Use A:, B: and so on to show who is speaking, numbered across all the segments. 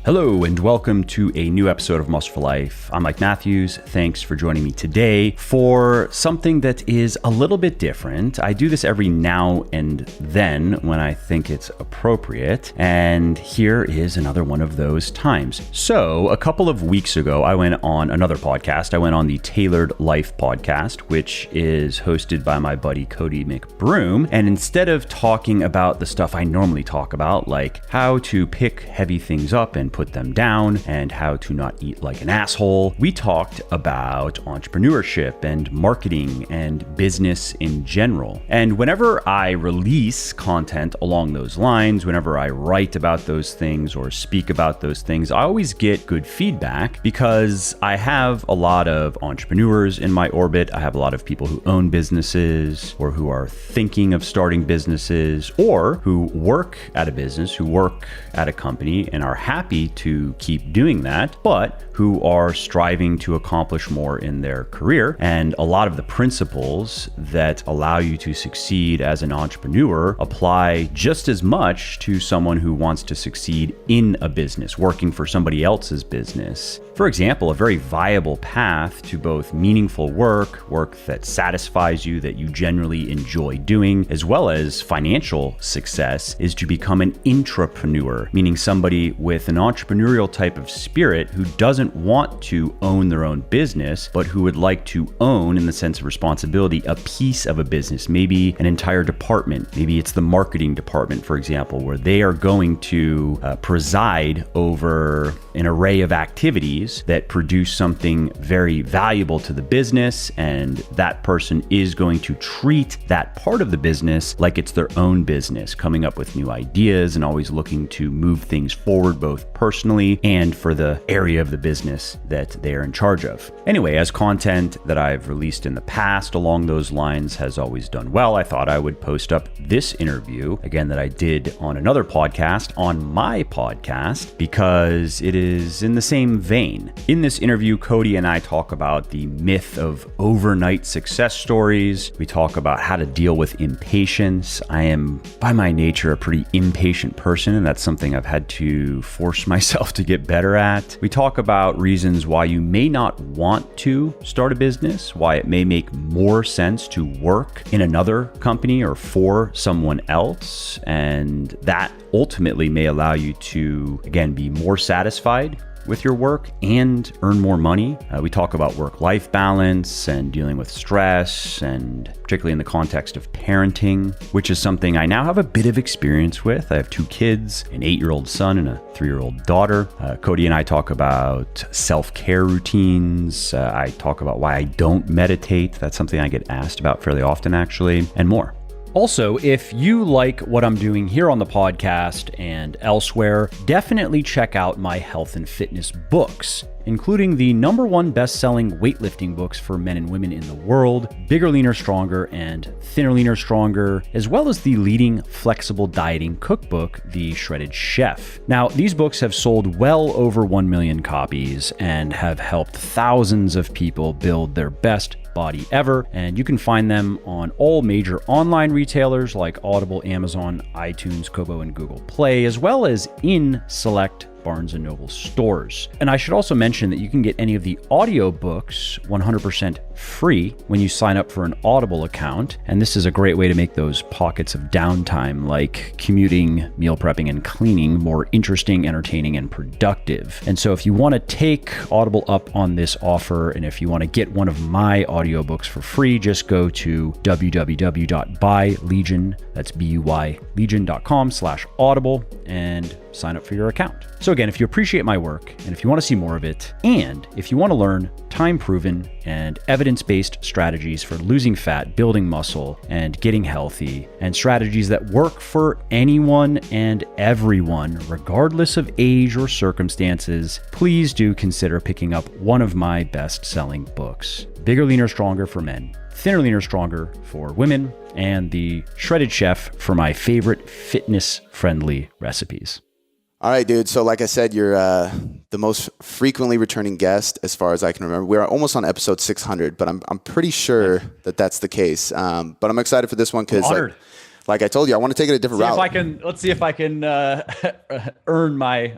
A: Hello and welcome to a new episode of Muscle for Life. I'm Mike Matthews. Thanks for joining me today for something that is a little bit different. I do this every now and then when I think it's appropriate, and here is another one of those times. So a couple of weeks ago, I went on another podcast. I went on the Tailored Life podcast, which is hosted by my buddy Cody McBroom. And instead of talking about the stuff I normally talk about, like how to pick heavy things up and put them down and how to not eat like an asshole, we talked about entrepreneurship and marketing and business in general. And whenever I release content along those lines, whenever I write about those things or speak about those things, I always get good feedback because I have a lot of entrepreneurs in my orbit. I have a lot of people who own businesses or who are thinking of starting businesses or who work at a business, who work at a company and are happy to keep doing that, but who are striving to accomplish more in their career. And a lot of the principles that allow you to succeed as an entrepreneur apply just as much to someone who wants to succeed in a business, working for somebody else's business. For example, a very viable path to both meaningful work that satisfies you, that you generally enjoy doing, as well as financial success, is to become an intrapreneur, meaning somebody with an entrepreneurial type of spirit who doesn't want to own their own business, but who would like to own, in the sense of responsibility, a piece of a business, maybe an entire department. Maybe it's the marketing department, for example, where they are going to preside over an array of activities that produce something very valuable to the business, and that person is going to treat that part of the business like it's their own business, coming up with new ideas and always looking to move things forward, both personally and for the area of the business that they're in charge of. Anyway, as content that I've released in the past along those lines has always done well, I thought I would post up this interview, again, that I did on another podcast, on my podcast, because it is in the same vein. In this interview, Cody and I talk about the myth of overnight success stories. We talk about how to deal with impatience. I am, by my nature, a pretty impatient person, and that's something I've had to force myself to get better at. We talk about reasons why you may not want to start a business, why it may make more sense to work in another company or for someone else, and that ultimately may allow you to, again, be more satisfied with your work and earn more money. We talk about work-life balance and dealing with stress, and particularly in the context of parenting, which is something I now have a bit of experience with. I have 2 kids, an 8-year-old son and a 3-year-old daughter. Cody and I talk about self-care routines. I talk about why I don't meditate. That's something I get asked about fairly often, actually, and more. Also, if you like what I'm doing here on the podcast and elsewhere, definitely check out my health and fitness books, including the #1 best-selling weightlifting books for men and women in the world, Bigger, Leaner, Stronger, and Thinner, Leaner, Stronger, as well as the leading flexible dieting cookbook, The Shredded Chef. Now, these books have sold well over 1 million copies and have helped thousands of people build their best body ever, and you can find them on all major online retailers like Audible, Amazon, iTunes, Kobo, and Google Play, as well as in select Barnes & Noble stores. And I should also mention that you can get any of the audiobooks 100% free when you sign up for an Audible account. And this is a great way to make those pockets of downtime, like commuting, meal prepping, and cleaning, more interesting, entertaining, and productive. And so if you want to take Audible up on this offer, and if you want to get one of my audiobooks for free, just go to www.buylegion, that's B-U-Y, legion.com/audible, and sign up for your account. So again, if you appreciate my work and if you want to see more of it, and if you want to learn time-proven and evidence-based strategies for losing fat, building muscle, and getting healthy, and strategies that work for anyone and everyone, regardless of age or circumstances, please do consider picking up one of my best-selling books, Bigger, Leaner, Stronger for men, Thinner, Leaner, Stronger for women, and The Shredded Chef for my favorite fitness-friendly recipes.
B: All right, dude. So like I said, you're the most frequently returning guest as far as I can remember. We're almost on episode 600, but I'm pretty sure that that's the case. But I'm excited for this one because like I told you, I want to take it a different route.
A: Let's see if I can earn my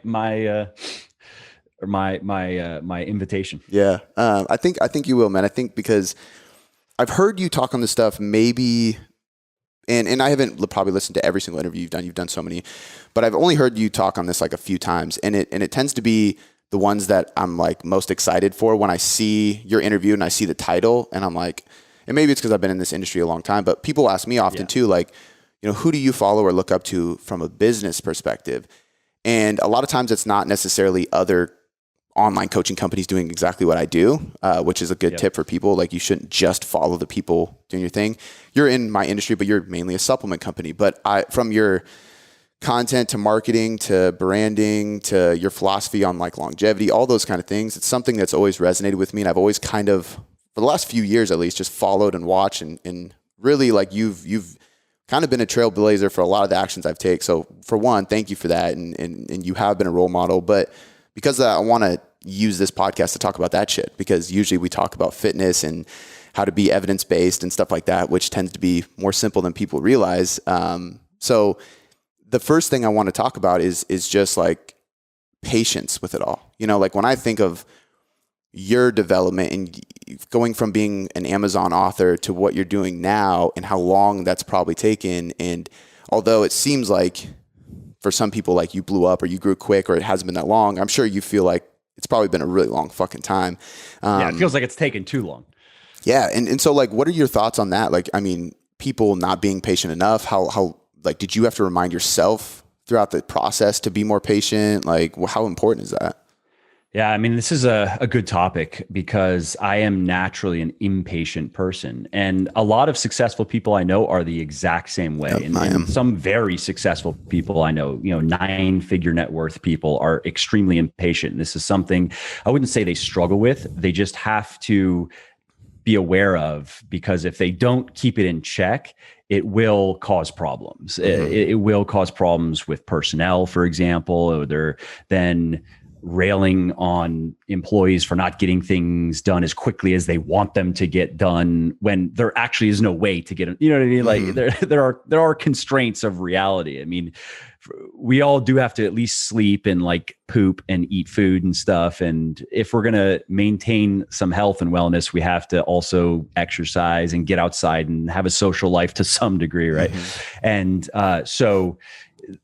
A: invitation.
B: Yeah. I think you will, man. I think because I've heard you talk on this stuff, maybe, and I haven't probably listened to every single interview you've done. You've done so many, but I've only heard you talk on this like a few times, and it tends to be the ones that I'm like most excited for when I see your interview and I see the title, and I'm like, and maybe it's because I've been in this industry a long time, but people ask me often too, like, you know, who do you follow or look up to from a business perspective? And a lot of times it's not necessarily other online coaching companies doing exactly what I do, which is a good tip for people. Like, you shouldn't just follow the people doing your thing. You're in my industry, but you're mainly a supplement company. But from your content to marketing to branding to your philosophy on like longevity, all those kind of things, it's something that's always resonated with me. And I've always kind of, for the last few years at least, just followed and watched and really like you've kind of been a trailblazer for a lot of the actions I've taken. So for one, thank you for that. And you have been a role model, but because I want to use this podcast to talk about that shit, because usually we talk about fitness and how to be evidence-based and stuff like that, which tends to be more simple than people realize. So the first thing I want to talk about is just like patience with it all. You know, like when I think of your development and going from being an Amazon author to what you're doing now and how long that's probably taken. And although it seems like for some people, like you blew up or you grew quick or it hasn't been that long, I'm sure you feel like it's probably been a really long fucking time.
A: It feels like it's taken too long.
B: Yeah. And so like, what are your thoughts on that? Like, I mean, people not being patient enough, how like, did you have to remind yourself throughout the process to be more patient? Like, how important is that?
A: Yeah, I mean, this is a good topic because I am naturally an impatient person. And a lot of successful people I know are the exact same way.
B: Yep,
A: and some very successful people I know, 9-figure net worth people are extremely impatient. And this is something I wouldn't say they struggle with. They just have to be aware of, because if they don't keep it in check, it will cause problems. Mm-hmm. It will cause problems with personnel, for example, or they're then railing on employees for not getting things done as quickly as they want them to get done when there actually is no way to get them. You know what I mean? Like there are constraints of reality. I mean, we all do have to at least sleep and like poop and eat food and stuff. And if we're going to maintain some health and wellness, we have to also exercise and get outside and have a social life to some degree. Right. Mm-hmm. And so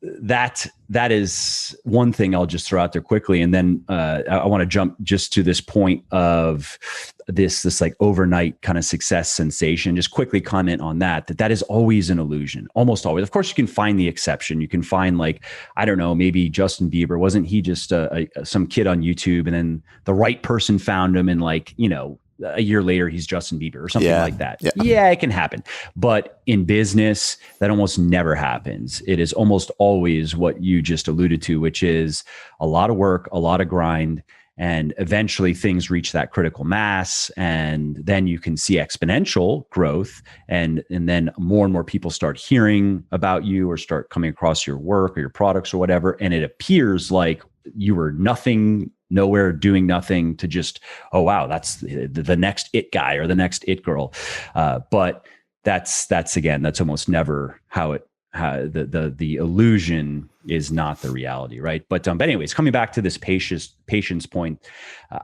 A: that is one thing I'll just throw out there quickly. And then I want to jump just to this point of this like overnight kind of success sensation. Just quickly comment on that is always an illusion, almost always. Of course, you can find the exception. You can find like, I don't know, maybe Justin Bieber, wasn't he just some kid on YouTube and then the right person found him and like, a year later, he's Justin Bieber or something like that. Yeah, it can happen. But in business, that almost never happens. It is almost always what you just alluded to, which is a lot of work, a lot of grind, and eventually things reach that critical mass. And then you can see exponential growth. And then more and more people start hearing about you or start coming across your work or your products or whatever. And it appears like you were nowhere, doing nothing to just, oh, wow, that's the next it guy or the next it girl. But that's almost never how the illusion is not the reality. Right. But anyways, coming back to this patience point,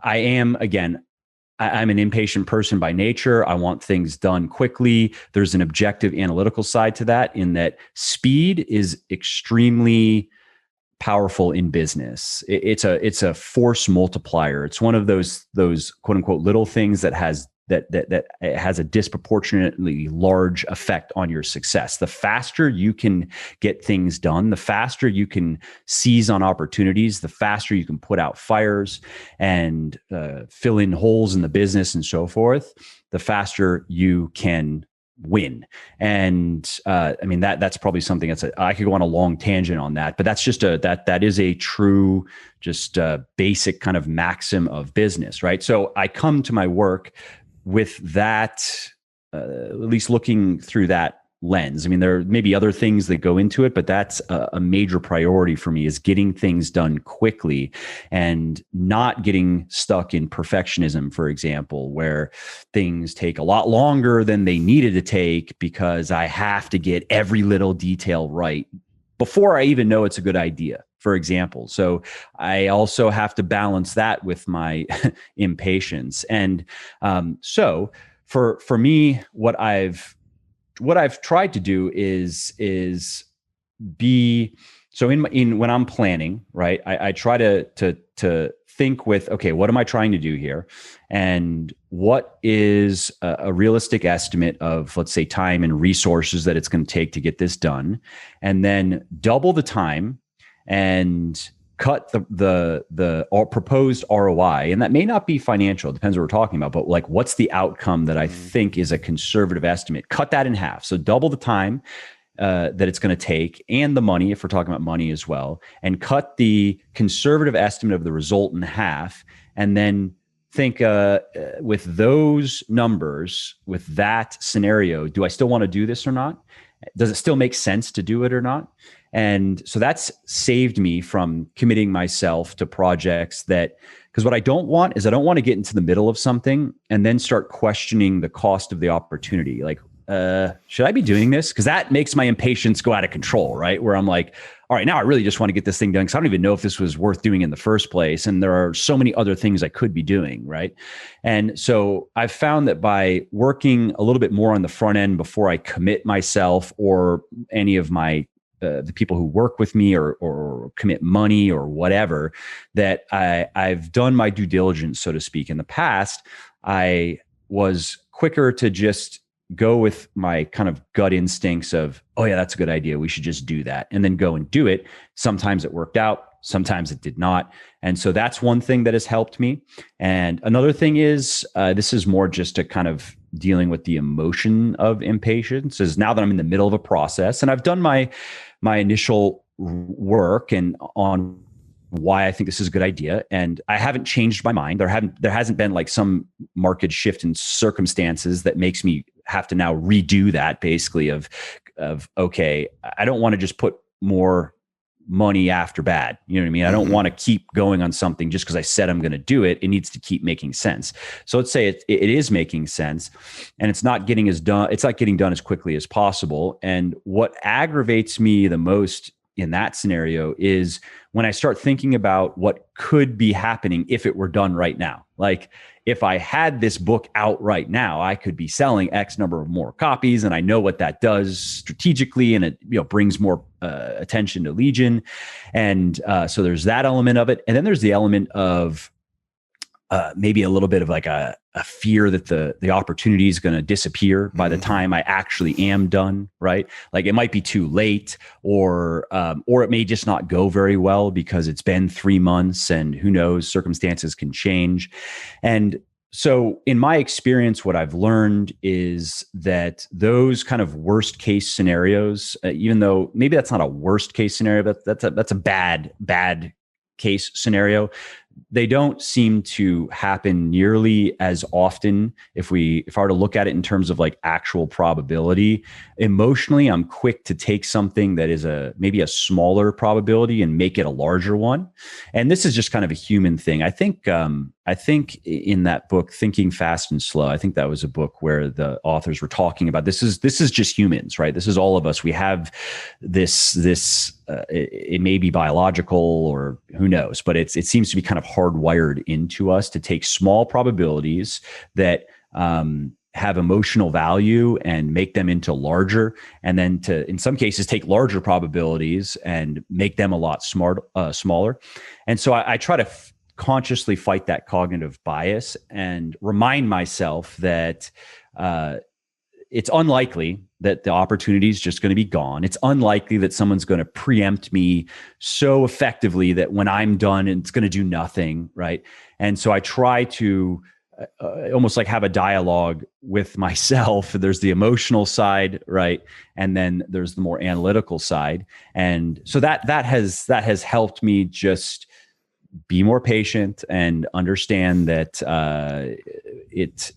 A: I'm an impatient person by nature. I want things done quickly. There's an objective analytical side to that, in that speed is extremely powerful in business. It's a force multiplier. It's one of those quote unquote little things that has a disproportionately large effect on your success. The faster you can get things done, the faster you can seize on opportunities, the faster you can put out fires and fill in holes in the business and so forth, the faster you can win. And I mean, that's probably something I could go on a long tangent on that, but that's just that is a true, just basic kind of maxim of business, right? So I come to my work with that, at least looking through that lens. I mean, there may be other things that go into it, but that's a major priority for me, is getting things done quickly and not getting stuck in perfectionism, for example, where things take a lot longer than they needed to take because I have to get every little detail right before I even know it's a good idea, for example. So I also have to balance that with my impatience. And so for me, what I've tried to do is be so in when I'm planning, right? I try to think with, okay, what am I trying to do here, and what is a realistic estimate of, let's say, time and resources that it's going to take to get this done, and then double the time and cut the proposed ROI. And that may not be financial, it depends what we're talking about, but like, what's the outcome that I think is a conservative estimate? Cut that in half. So double the time that it's going to take, and the money, if we're talking about money as well, and cut the conservative estimate of the result in half. And then think with those numbers, with that scenario, do I still want to do this or not? Does it still make sense to do it or not? And so that's saved me from committing myself to projects that, because what I don't want is, I don't want to get into the middle of something and then start questioning the cost of the opportunity. Like, should I be doing this? Because that makes my impatience go out of control, right? Where I'm like, all right, now I really just want to get this thing done because I don't even know if this was worth doing in the first place. And there are so many other things I could be doing, right? And so I've found that by working a little bit more on the front end before I commit myself or any of my the people who work with me or commit money or whatever, that I've done my due diligence, so to speak. In the past, I was quicker to just go with my kind of gut instincts of, oh yeah, that's a good idea, we should just do that, and then go and do it. Sometimes it worked out, sometimes it did not. And so that's one thing that has helped me. And another thing is, this is more just a kind of dealing with the emotion of impatience, is now that I'm in the middle of a process and I've done my initial work and on why I think this is a good idea, and I haven't changed my mind. There hasn't been like some market shift in circumstances that makes me have to now redo that, basically of okay, I don't want to just put more money after bad. You know what I mean? I don't want to keep going on something just because I said I'm going to do it. It needs to keep making sense. So let's say it is making sense, and it's not getting done as quickly as possible. And what aggravates me the most in that scenario is when I start thinking about what could be happening if it were done right now. Like, if I had this book out right now, I could be selling X number of more copies, and I know what that does strategically, and it brings more attention to Legion, and so there's that element of it, and then there's the element of maybe a little bit of like a fear that the opportunity is going to disappear by the time I actually am done, right? Like, it might be too late, or it may just not go very well because it's been 3 months, and who knows, circumstances can change. And so in my experience, what I've learned is that those kind of worst case scenarios, even though maybe that's not a worst case scenario, but that's a bad case scenario, they don't seem to happen nearly as often. If I were to look at it in terms of like actual probability, emotionally, I'm quick to take something that is maybe a smaller probability and make it a larger one. And this is just kind of a human thing. I think in that book, Thinking Fast and Slow, I think that was a book where the authors were talking about this is just humans, right? This is all of us. We have this it may be biological or who knows, but it seems to be kind of hardwired into us to take small probabilities that have emotional value and make them into larger, and then to, in some cases, take larger probabilities and make them a lot smaller. And so I try to consciously fight that cognitive bias and remind myself that it's unlikely that the opportunity is just going to be gone. It's unlikely that someone's going to preempt me so effectively that when I'm done, it's going to do nothing, right? And so I try to almost like have a dialogue with myself. There's the emotional side, right? And then there's the more analytical side. And so that has helped me just be more patient and understand that it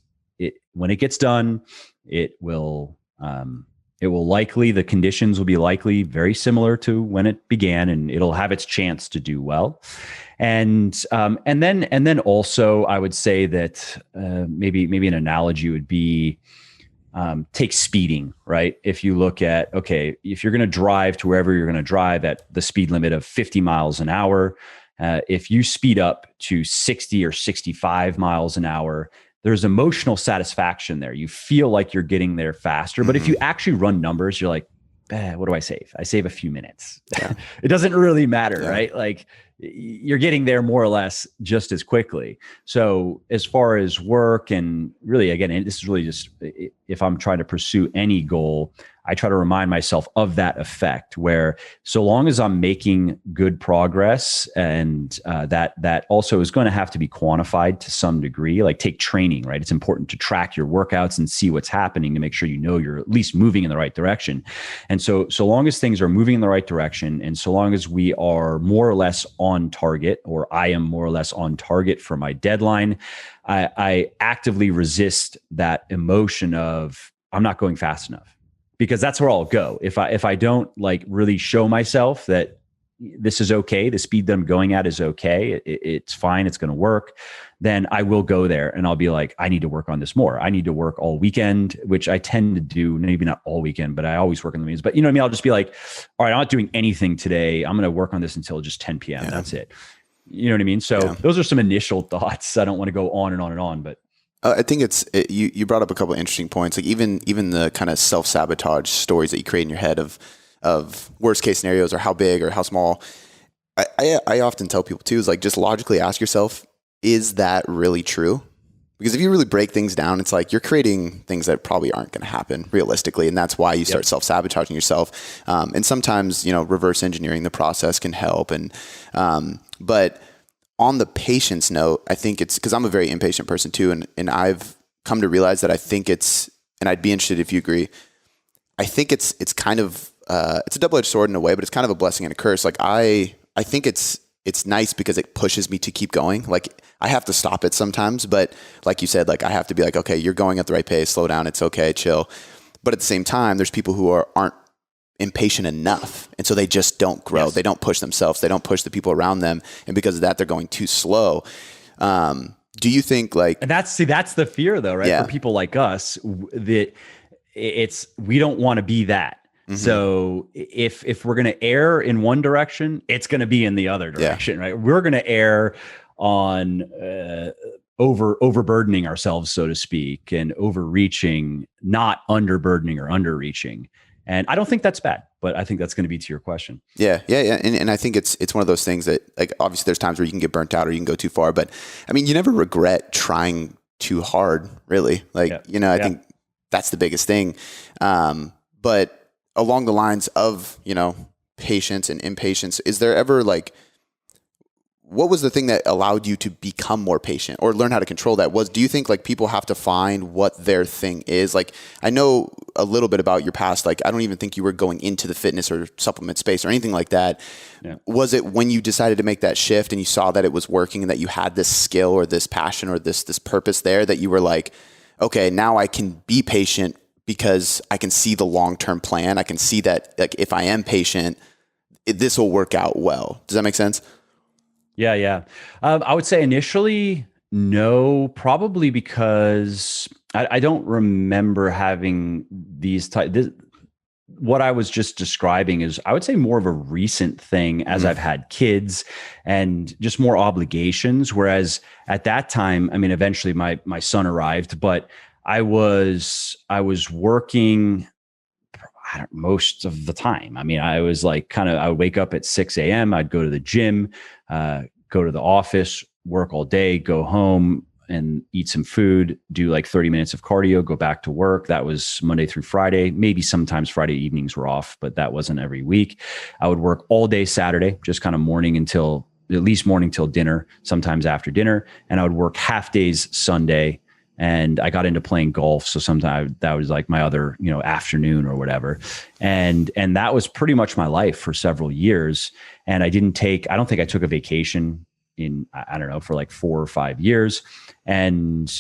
A: when it gets done, it will The conditions will be likely very similar to when it began, and it'll have its chance to do well. And then also I would say that maybe an analogy would be, take speeding, right? If you look at, okay, if you're going to drive to wherever you're going to drive at the speed limit of 50 miles an hour, if you speed up to 60 or 65 miles an hour, there's emotional satisfaction there. You feel like you're getting there faster. But if you actually run numbers, you're like, what do I save? I save a few minutes. Yeah. It doesn't really matter, right? Like, you're getting there more or less just as quickly. So as far as work, and really, again, and this is really just, if I'm trying to pursue any goal, I try to remind myself of that effect, where so long as I'm making good progress, and that also is going to have to be quantified to some degree, like take training, right? It's important to track your workouts and see what's happening to make sure you know you're at least moving in the right direction. And so long as things are moving in the right direction, and so long as we are more or less on target, or I am more or less on target for my deadline, I actively resist that emotion of I'm not going fast enough. Because that's where I'll go. If I don't like really show myself that this is okay, the speed that I'm going at is okay, it's fine, it's going to work, then I will go there and I'll be like, I need to work on this more. I need to work all weekend, which I tend to do, maybe not all weekend, but I always work on the meetings. But you know what I mean? I'll just be like, all right, I'm not doing anything today. I'm going to work on this until just 10 p.m. Yeah. That's it. You know what I mean? So those are some initial thoughts. I don't want to go on and on and on, but
B: I think you brought up a couple of interesting points, like even the kind of self-sabotage stories that you create in your head of worst case scenarios, or how big or how small. I often tell people too, is like, just logically ask yourself, is that really true? Because if you really break things down, it's like you're creating things that probably aren't going to happen realistically. And that's why you start self-sabotaging yourself. And sometimes, reverse engineering the process can help. But on the patience note, I think it's because I'm a very impatient person too. And I've come to realize that I think it's, and I'd be interested if you agree, I think it's kind of, it's a double-edged sword in a way, but it's kind of a blessing and a curse. Like I think it's nice because it pushes me to keep going. Like I have to stop it sometimes, but like you said, like I have to be like, okay, you're going at the right pace, slow down. It's okay, chill. But at the same time, there's people who aren't impatient enough. And so they just don't grow. Yes. They don't push themselves. They don't push the people around them. And because of that, they're going too slow. Do you think like,
A: and that's the fear though, right? Yeah. For people like us, that we don't want to be that. Mm-hmm. So if we're going to err in one direction, it's going to be in the other direction, right? We're going to err on overburdening ourselves, so to speak, and overreaching, not underburdening or underreaching. And I don't think that's bad, but I think that's going to be to your question.
B: Yeah. And I think it's one of those things that, like, obviously there's times where you can get burnt out or you can go too far, but I mean, you never regret trying too hard, really. Like, I think that's the biggest thing. But along the lines of, patience and impatience, is there ever like, what was the thing that allowed you to become more patient or learn how to control that? Do you think like people have to find what their thing is? Like, I know a little bit about your past. Like, I don't even think you were going into the fitness or supplement space or anything like that. Yeah. Was it when you decided to make that shift and you saw that it was working and that you had this skill or this passion or this purpose there that you were like, okay, now I can be patient because I can see the long-term plan. I can see that like if I am patient, this will work out well. Does that make sense?
A: Yeah. I would say initially, no, probably because I don't remember having what I was just describing is, I would say, more of a recent thing as I've had kids and just more obligations. Whereas at that time, I mean, eventually my son arrived, but I was working most of the time. I mean, I was like I would wake up at 6 a.m. I'd go to the gym, go to the office, work all day, go home and eat some food, do like 30 minutes of cardio, go back to work. That was Monday through Friday. Maybe sometimes Friday evenings were off, but that wasn't every week. I would work all day Saturday, just kind of morning till dinner, sometimes after dinner. And I would work half days Sunday. And I got into playing golf. So sometimes that was like my other, afternoon or whatever. And that was pretty much my life for several years. And I don't think I took a vacation in, I don't know, for like 4 or 5 years. And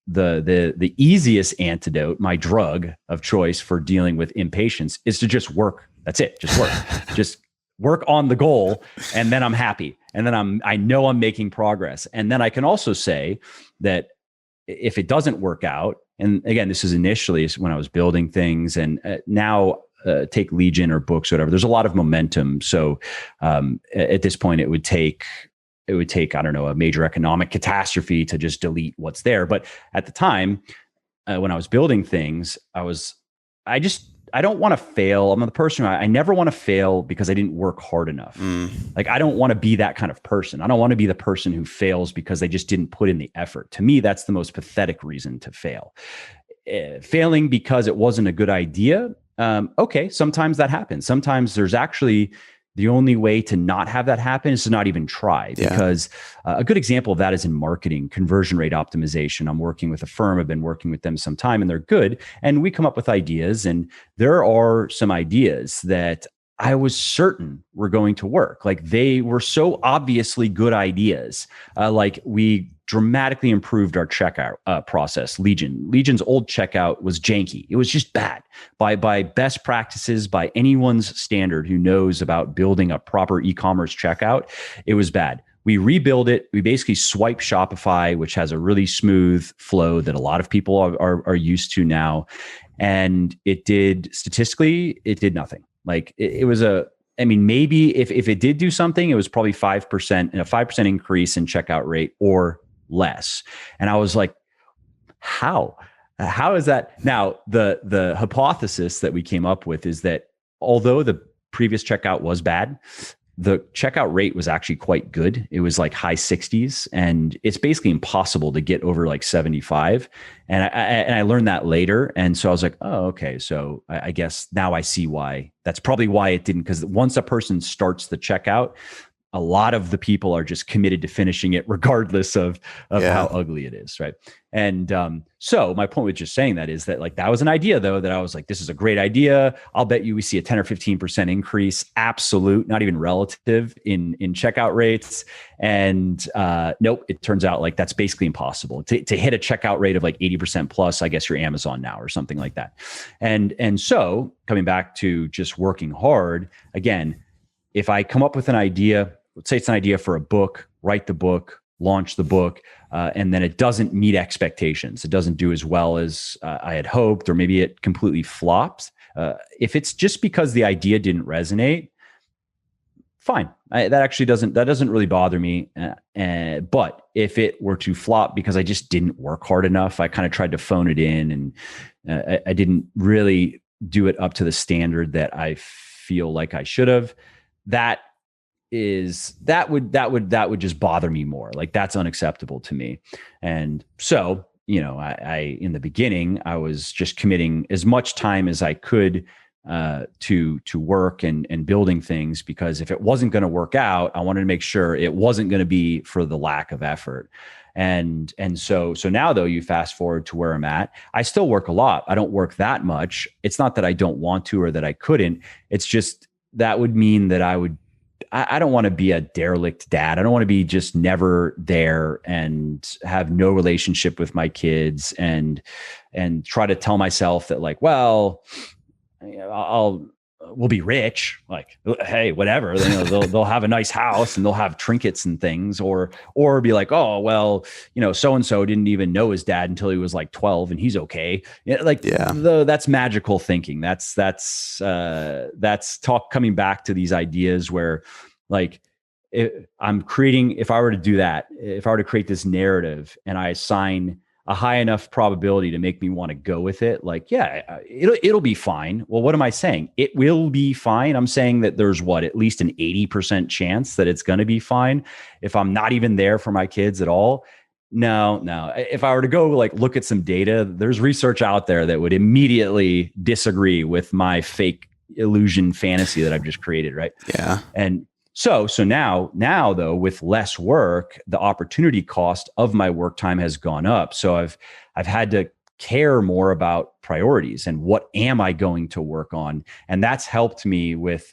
A: the easiest antidote, my drug of choice for dealing with impatience, is to just work. That's it. Just work. Just work on the goal, and then I'm happy. And then I know I'm making progress. And then I can also say that if it doesn't work out, and again, this is initially when I was building things, and now take Legion or books, or whatever, there's a lot of momentum. So at this point, it would take, I don't know, a major economic catastrophe to just delete what's there. But at the time, when I was building things, I don't want to fail. I'm the person I never want to fail because I didn't work hard enough. Like, I don't want to be that kind of person. I don't want to be the person who fails because they just didn't put in the effort. To me, that's the most pathetic reason to fail. Failing because it wasn't a good idea. Okay, sometimes that happens. Sometimes there's actually, the only way to not have that happen is to not even try. Because a good example of that is in marketing, conversion rate optimization. I'm working with a firm. I've been working with them some time, and they're good. And we come up with ideas, and there are some ideas that I was certain were going to work. Like, they were so obviously good ideas. Like, we dramatically improved our checkout process. Legion's old checkout was janky. It was just bad by best practices, by anyone's standard who knows about building a proper e-commerce checkout. It was bad. We rebuild it. We basically swipe Shopify, which has a really smooth flow that a lot of people are used to now. And it did nothing. Like, it was maybe if it did do something, it was probably 5% and a 5% increase in checkout rate or less. And I was like, how is that? Now, the hypothesis that we came up with is that although the previous checkout was bad, the checkout rate was actually quite good. It was like high 60s, and it's basically impossible to get over like 75. And I learned that later. And so I was like, oh, okay. So I guess now I see why. That's probably why it didn't, because once a person starts the checkout, a lot of the people are just committed to finishing it regardless of how ugly it is, right? And so my point with just saying that is that, like, that was an idea, though, that I was like, this is a great idea. I'll bet you we see a 10 or 15% increase, absolute, not even relative, in checkout rates. And nope, it turns out like that's basically impossible. To hit a checkout rate of like 80% plus, I guess you're Amazon now or something like that. And so coming back to just working hard, again, if I come up with an idea, let's say it's an idea for a book, write the book, launch the book, and then it doesn't meet expectations. It doesn't do as well as I had hoped, or maybe it completely flops. If it's just because the idea didn't resonate, fine. That doesn't really bother me. But if it were to flop because I just didn't work hard enough, I kind of tried to phone it in, and I didn't really do it up to the standard that I feel like I should have, that would just bother me more. Like, that's unacceptable to me. And so, I in the beginning, I was just committing as much time as I could to work and building things, because if it wasn't going to work out, I wanted to make sure it wasn't going to be for the lack of effort. And so now, though, you fast forward to where I'm at, I still work a lot. I don't work that much. It's not that I don't want to or that I couldn't. It's just that would mean that I don't want to be a derelict dad. I don't want to be just never there and have no relationship with my kids and try to tell myself that, like, well, we'll be rich. Like, hey, whatever. They'll have a nice house and they'll have trinkets and things, or be like, oh, well, so-and-so didn't even know his dad until he was like 12 and he's okay. That's magical thinking. That's talk coming back to these ideas where, like, if I were to create this narrative and I assign a high enough probability to make me want to go with it, like, yeah, it'll be fine. Well, what am I saying? It will be fine. I'm saying that there's at least an 80% chance that it's going to be fine if I'm not even there for my kids at all. No. If I were to go look at some data, there's research out there that would immediately disagree with my fake illusion fantasy that I've just created, right?
B: Yeah.
A: And so now though, with less work, the opportunity cost of my work time has gone up. So I've had to care more about priorities and what am I going to work on? And that's helped me with,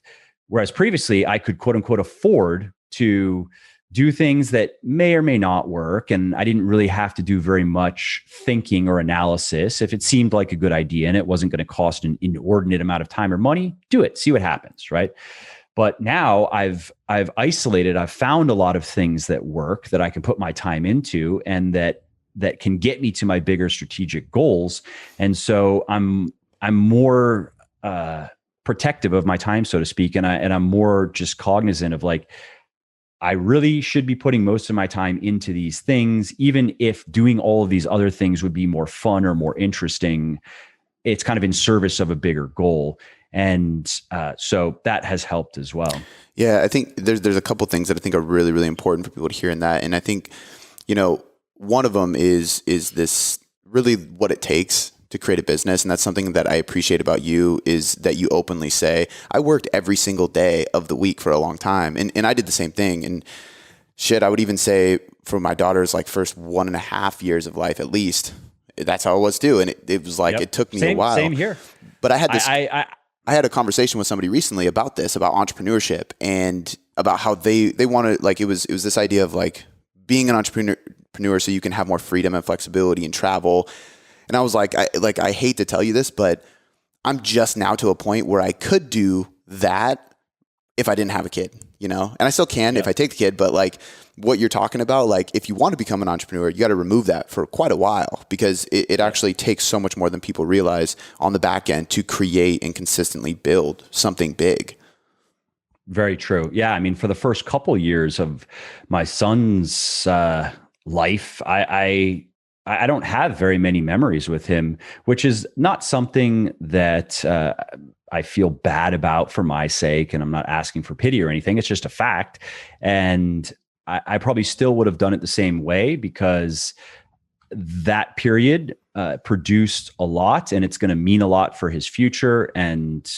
A: whereas previously I could quote unquote afford to do things that may or may not work. And I didn't really have to do very much thinking or analysis. If it seemed like a good idea and it wasn't going to cost an inordinate amount of time or money, do it, see what happens, right? But now I've isolated, I've found a lot of things that work that I can put my time into and that can get me to my bigger strategic goals. And so I'm more protective of my time, so to speak. And I'm more just cognizant of like, I really should be putting most of my time into these things, even if doing all of these other things would be more fun or more interesting. It's kind of in service of a bigger goal. And so that has helped as well.
B: Yeah, I think there's a couple things that I think are really, really important for people to hear in that. And I think, one of them is this really what it takes to create a business. And that's something that I appreciate about you is that you openly say, I worked every single day of the week for a long time. And I did the same thing. And shit, I would even say for my daughter's like first 1.5 years of life, at least, that's how it was too. And it was like, It took me a while.
A: Same here.
B: But I had this, I had a conversation with somebody recently about this, about entrepreneurship and about how they wanted, like, it was this idea of like being an entrepreneur so you can have more freedom and flexibility and travel. And I was like, I hate to tell you this, but I'm just now to a point where I could do that if I didn't have a kid, and I still can if I take the kid, but like what you're talking about, like if you want to become an entrepreneur, you got to remove that for quite a while because it actually takes so much more than people realize on the back end to create and consistently build something big.
A: Very true. Yeah. I mean, for the first couple years of my son's life, I don't have very many memories with him, which is not something that I feel bad about for my sake. And I'm not asking for pity or anything. It's just a fact. And I probably still would have done it the same way because that period produced a lot and it's going to mean a lot for his future. And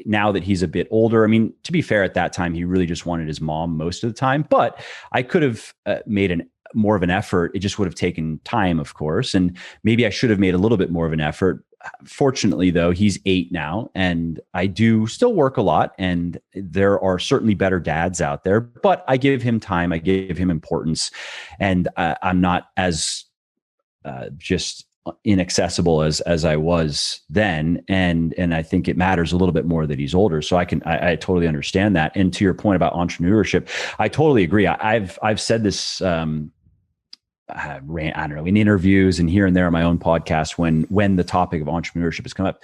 A: now that he's a bit older, I mean, to be fair, at that time, he really just wanted his mom most of the time, but I could have made more of an effort. It just would have taken time, of course. And maybe I should have made a little bit more of an effort. Fortunately, though, he's 8 now and I do still work a lot and there are certainly better dads out there, but I give him time. I give him importance and I'm not as just inaccessible as I was then. And I think it matters a little bit more that he's older. So I totally understand that. And to your point about entrepreneurship, I totally agree. I've said this, I don't know, in interviews and here and there on my own podcast, when the topic of entrepreneurship has come up,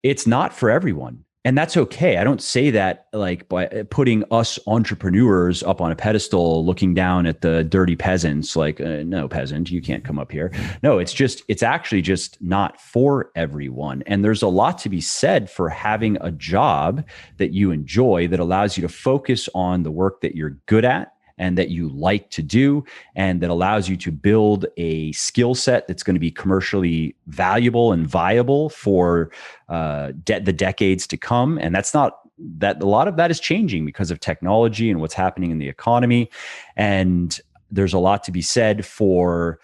A: it's not for everyone. And that's okay. I don't say that like by putting us entrepreneurs up on a pedestal, looking down at the dirty peasants, like, no, peasant, you can't come up here. No, it's actually just not for everyone. And there's a lot to be said for having a job that you enjoy that allows you to focus on the work that you're good at and that you like to do, and that allows you to build a skill set that's going to be commercially valuable and viable for the decades to come. And that's not that a lot of that is changing because of technology and what's happening in the economy. And there's a lot to be said for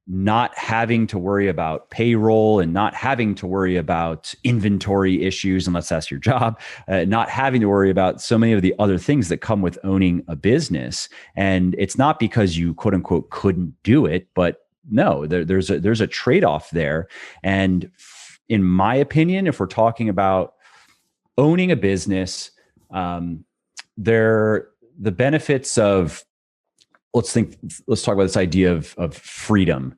A: not having to worry about payroll and not having to worry about inventory issues, unless that's your job, not having to worry about so many of the other things that come with owning a business. And it's not because you quote unquote couldn't do it, but no, there's a trade-off there. And in my opinion, if we're talking about owning a business, the benefits of, let's talk about this idea of freedom.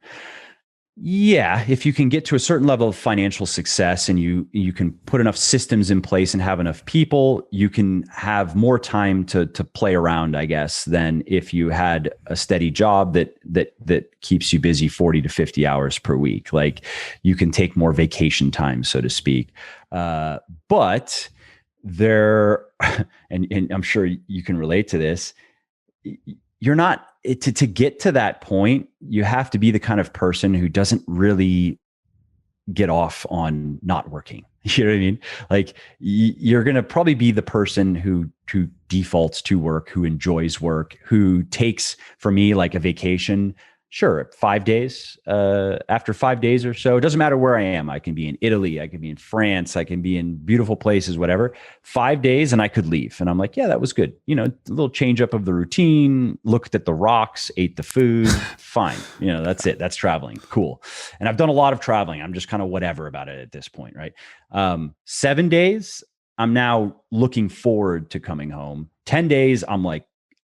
A: Yeah, if you can get to a certain level of financial success and you can put enough systems in place and have enough people, you can have more time to play around, I guess, than if you had a steady job that keeps you busy 40 to 50 hours per week. Like you can take more vacation time, so to speak. But there, and I'm sure you can relate to this, you're not to get to that point. You have to be the kind of person who doesn't really get off on not working. You know what I mean? Like you're going to probably be the person who defaults to work, who enjoys work, who takes, for me, like a vacation Sure, 5 days. After 5 days or so, it doesn't matter where I am. I can be in Italy, I can be in France, I can be in beautiful places, whatever. 5 days and I could leave. And I'm like, yeah, that was good. You know, a little change up of the routine, looked at the rocks, ate the food, fine. You know, that's it. That's traveling. Cool. And I've done a lot of traveling. I'm just kind of whatever about it at this point, right? 7 days, I'm now looking forward to coming home. 10 days, I'm like,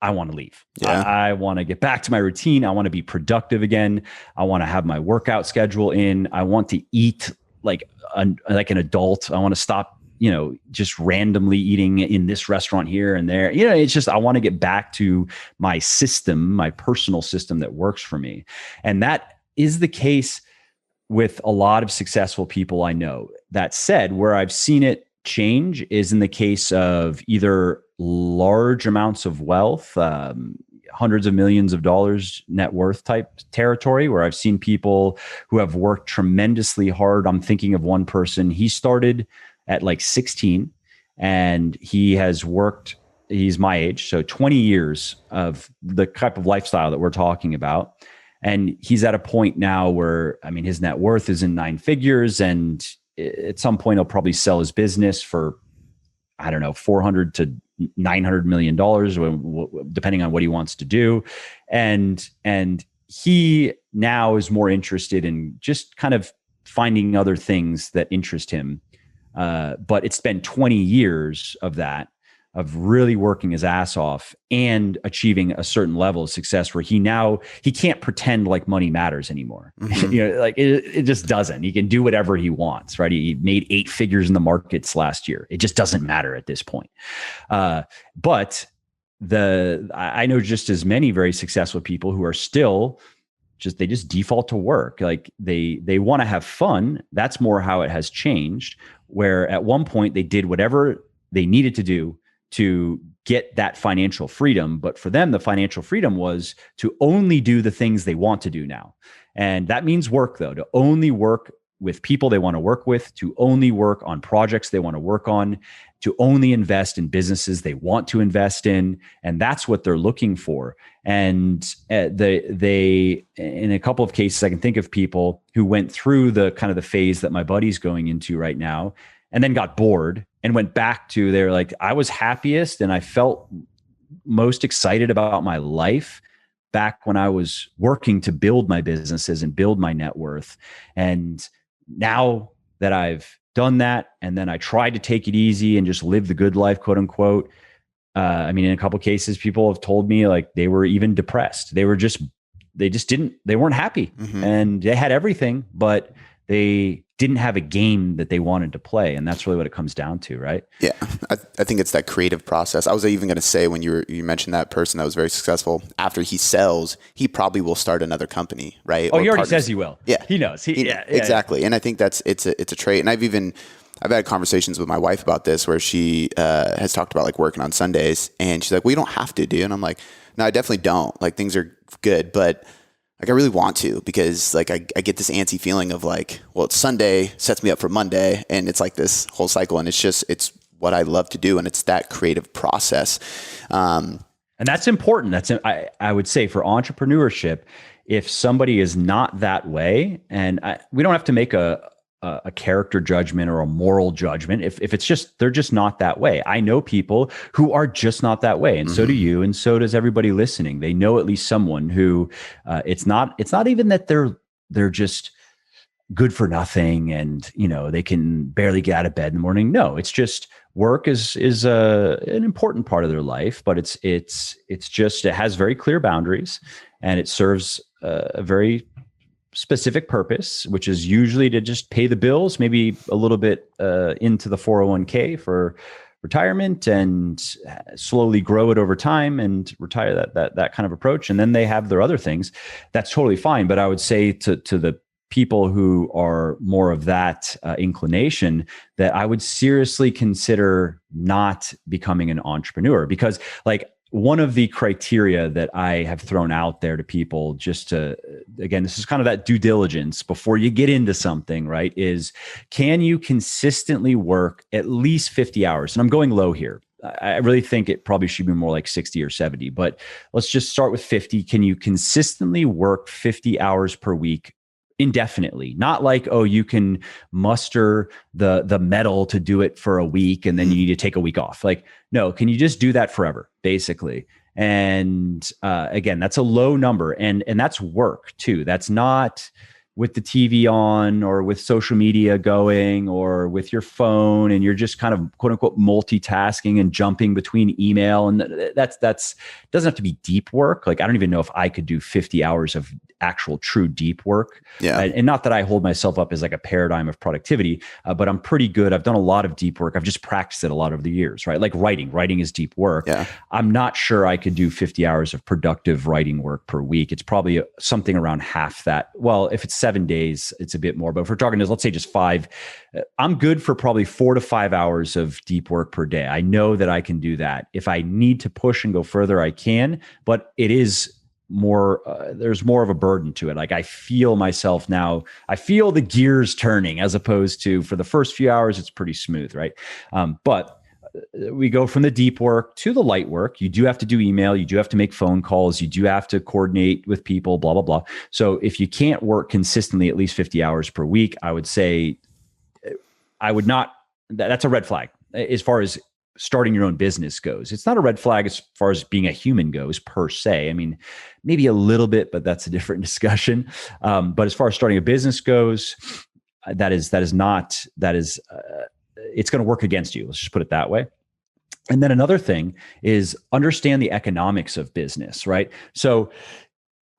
A: I want to leave.
B: Yeah.
A: I want to get back to my routine. I want to be productive again. I want to have my workout schedule in. I want to eat like an adult. I want to stop, you know, just randomly eating in this restaurant here and there. You know, it's just, I want to get back to my system, my personal system that works for me. And that is the case with a lot of successful people I know. That said, where I've seen it change is in the case of either large amounts of wealth, hundreds of millions of dollars net worth type territory, where I've seen people who have worked tremendously hard. I'm thinking of one person, he started at like 16 and he has worked, he's my age, so 20 years of the type of lifestyle that we're talking about. And he's at a point now where, I mean, his net worth is in 9 figures, and at some point he'll probably sell his business for, I don't know, $400 to $900 million, depending on what he wants to do. And he now is more interested in just kind of finding other things that interest him. But it's been 20 years of that, of really working his ass off and achieving a certain level of success where he can't pretend like money matters anymore.
B: Mm-hmm.
A: You know, like it just doesn't. He can do whatever he wants, right? He made 8 figures in the markets last year. It just doesn't matter at this point. But I know just as many very successful people who are still they just default to work. Like they want to have fun. That's more how it has changed, where at one point they did whatever they needed to do to get that financial freedom. But for them, the financial freedom was to only do the things they want to do now. And that means work, though, to only work with people they want to work with, to only work on projects they want to work on, to only invest in businesses they want to invest in. And that's what they're looking for. And they, in a couple of cases, I can think of people who went through the kind of the phase that my buddy's going into right now, and then got bored and went back to, they're like, I was happiest and I felt most excited about my life back when I was working to build my businesses and build my net worth. And now that I've done that, and then I tried to take it easy and just live the good life, quote unquote. I mean, in a couple of cases, people have told me like they were even depressed. They weren't happy. Mm-hmm. And they had everything, but they didn't have a game that they wanted to play. And that's really what it comes down to, right?
B: Yeah. I think it's that creative process. I was even going to say, when you mentioned that person that was very successful, after he sells, he probably will start another company, right?
A: Oh, he already says he will.
B: Yeah.
A: He knows.
B: Exactly. And I think it's a trait. And I've had conversations with my wife about this, where she has talked about like working on Sundays, and she's like, well, you don't have to, do. And I'm like, no, I definitely don't. Like, things are good, but like, I really want to, because like I get this antsy feeling of like, well, it's Sunday, sets me up for Monday, and it's like this whole cycle, and it's what I love to do, and it's that creative process.
A: And that's important. I would say for entrepreneurship, if somebody is not that way, and we don't have to make a character judgment or a moral judgment. If it's just, they're just not that way. I know people who are just not that way. And so do you. And so does everybody listening. They know at least someone who it's not even that they're just good for nothing and, you know, they can barely get out of bed in the morning. No, it's just work is an important part of their life, but it's just, it has very clear boundaries, and it serves a very specific purpose, which is usually to just pay the bills, maybe a little bit into the 401k for retirement, and slowly grow it over time and retire that kind of approach. And then they have their other things. That's totally fine. But I would say to the people who are more of that inclination, that I would seriously consider not becoming an entrepreneur, because like, one of the criteria that I have thrown out there to people, just to, again, this is kind of that due diligence before you get into something, right? Is, can you consistently work at least 50 hours? And I'm going low here. I really think it probably should be more like 60 or 70, but let's just start with 50. Can you consistently work 50 hours per week indefinitely? Not like, oh, you can muster the metal to do it for a week and then you need to take a week off. Like, no, can you just do that forever, basically? And again, that's a low number, and that's work too. That's not with the TV on or with social media going or with your phone, and you're just kind of quote unquote multitasking and jumping between email. And that's doesn't have to be deep work. Like, I don't even know if I could do 50 hours of actual true deep work.
B: Yeah.
A: And not that I hold myself up as like a paradigm of productivity, but I'm pretty good. I've done a lot of deep work. I've just practiced it a lot over the years, right? Like writing is deep work.
B: Yeah.
A: I'm not sure I could do 50 hours of productive writing work per week. It's probably something around half that. Well, if it's 7 days, it's a bit more, but if we're talking, let's say just 5, I'm good for probably 4 to 5 hours of deep work per day. I know that I can do that. If I need to push and go further, I can, but it is more, there's more of a burden to it. Like, I feel myself now, I feel the gears turning, as opposed to for the first few hours, it's pretty smooth, right? But we go from the deep work to the light work. You do have to do email. You do have to make phone calls. You do have to coordinate with people, blah, blah, blah. So if you can't work consistently at least 50 hours per week, I would say I would not, that's a red flag as far as starting your own business goes. It's not a red flag as far as being a human goes per se. I mean, maybe a little bit, but that's a different discussion. But as far as starting a business goes, it's going to work against you. Let's just put it that way. And then another thing is understand the economics of business, right? So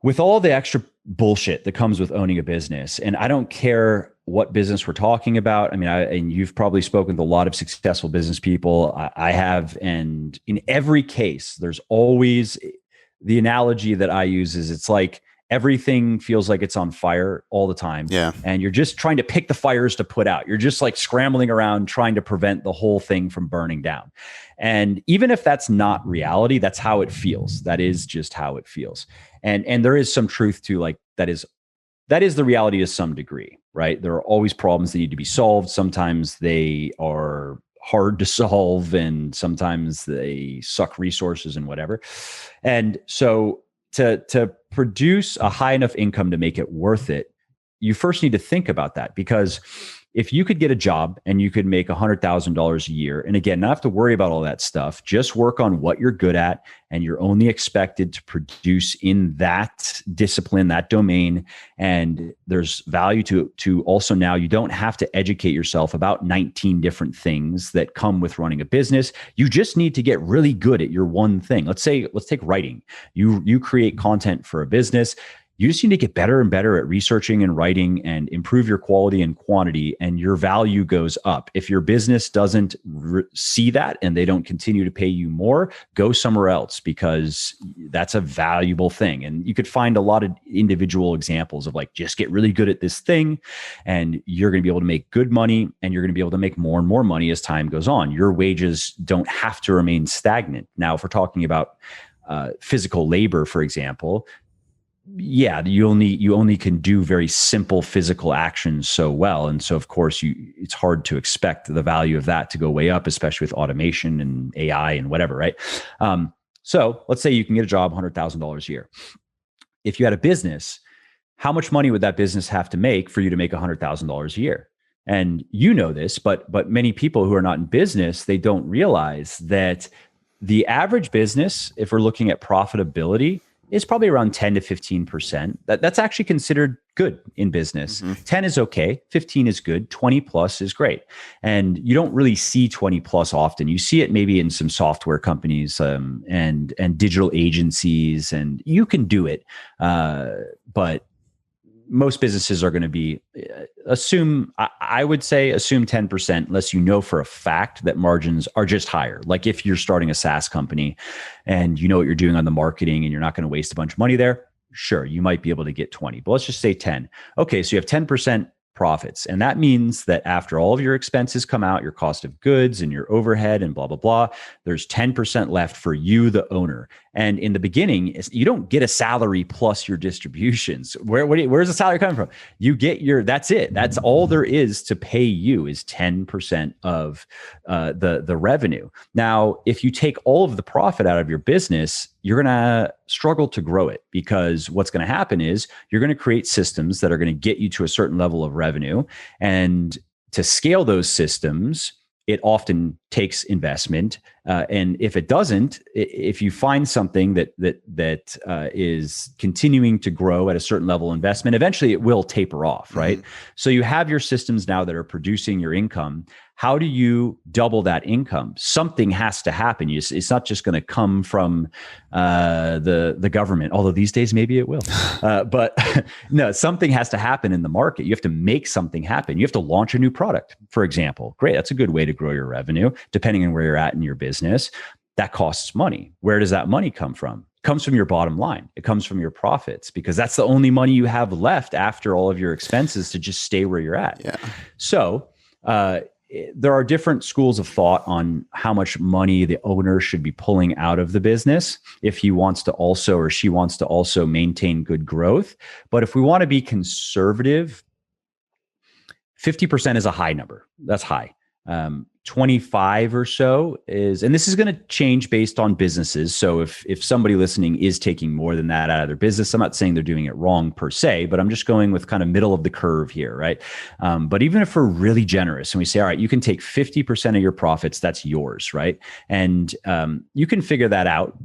A: with all the extra bullshit that comes with owning a business, and I don't care what business we're talking about. I mean, and you've probably spoken to a lot of successful business people. I have, and in every case, there's always the analogy that I use is it's like everything feels like it's on fire all the time.
B: Yeah.
A: And you're just trying to pick the fires to put out. You're just like scrambling around trying to prevent the whole thing from burning down. And even if that's not reality, that's how it feels. That is just how it feels. And there is some truth to like, that is the reality to some degree, right? There are always problems that need to be solved. Sometimes they are hard to solve, and sometimes they suck resources and whatever. And so to produce a high enough income to make it worth it, you first need to think about that, because if you could get a job and you could make $100,000 a year, and again, not have to worry about all that stuff, just work on what you're good at, and you're only expected to produce in that discipline, that domain. And there's value to also, now you don't have to educate yourself about 19 different things that come with running a business. You just need to get really good at your one thing. Let's take writing. You create content for a business. You just need to get better and better at researching and writing and improve your quality and quantity, and your value goes up. If your business doesn't see that and they don't continue to pay you more, go somewhere else, because that's a valuable thing. And you could find a lot of individual examples of like, just get really good at this thing and you're going to be able to make good money, and you're going to be able to make more and more money as time goes on. Your wages don't have to remain stagnant. Now, if we're talking about physical labor, for example, yeah, you only can do very simple physical actions so well. And so of course it's hard to expect the value of that to go way up, especially with automation and AI and whatever, right? So let's say you can get a job, $100,000 a year. If you had a business, how much money would that business have to make for you to make $100,000 a year? And you know this, but many people who are not in business, they don't realize that the average business, if we're looking at profitability, is probably around 10 to 15%. That's actually considered good in business. 10 is okay, 15 is good, 20 plus is great. And you don't really see 20 plus often. You see it maybe in some software companies and digital agencies, and you can do it. But most businesses are going to be, I would say assume 10%, unless you know for a fact that margins are just higher. Like if you're starting a SaaS company and you know what you're doing on the marketing and you're not going to waste a bunch of money there, sure, you might be able to get 20, but let's just say 10. Okay, so you have 10% profits. And that means that after all of your expenses come out, your cost of goods and your overhead and blah, blah, blah, there's 10% left for you, the owner. And in the beginning, you don't get a salary plus your distributions. Where's the salary coming from? You get that's it. That's all there is to pay you is 10% of the revenue. Now, if you take all of the profit out of your business, you're going to struggle to grow it, because what's going to happen is you're going to create systems that are going to get you to a certain level of revenue. And to scale those systems, it often takes investment. And if it doesn't, if you find something that is continuing to grow at a certain level of investment, eventually it will taper off, right? Mm-hmm. So you have your systems now that are producing your income. How do you double that income? Something has to happen. It's not just going to come from the government, although these days maybe it will. But no, something has to happen in the market. You have to make something happen. You have to launch a new product, for example. Great, that's a good way to grow your revenue, depending on where you're at in your business. That costs money. Where does that money come from? It comes from your bottom line. It comes from your profits, because that's the only money you have left after all of your expenses to just stay where you're at. Yeah. So, there are different schools of thought on how much money the owner should be pulling out of the business if he wants to also, or she wants to also maintain good growth. But if we want to be conservative, 50% is a high number. That's high. 25 or so is, and this is going to change based on businesses. So if somebody listening is taking more than that out of their business, I'm not saying they're doing it wrong per se, but I'm just going with kind of middle of the curve here, right? But even if we're really generous and we say, all right, you can take 50% of your profits, that's yours, right? And you can figure that out.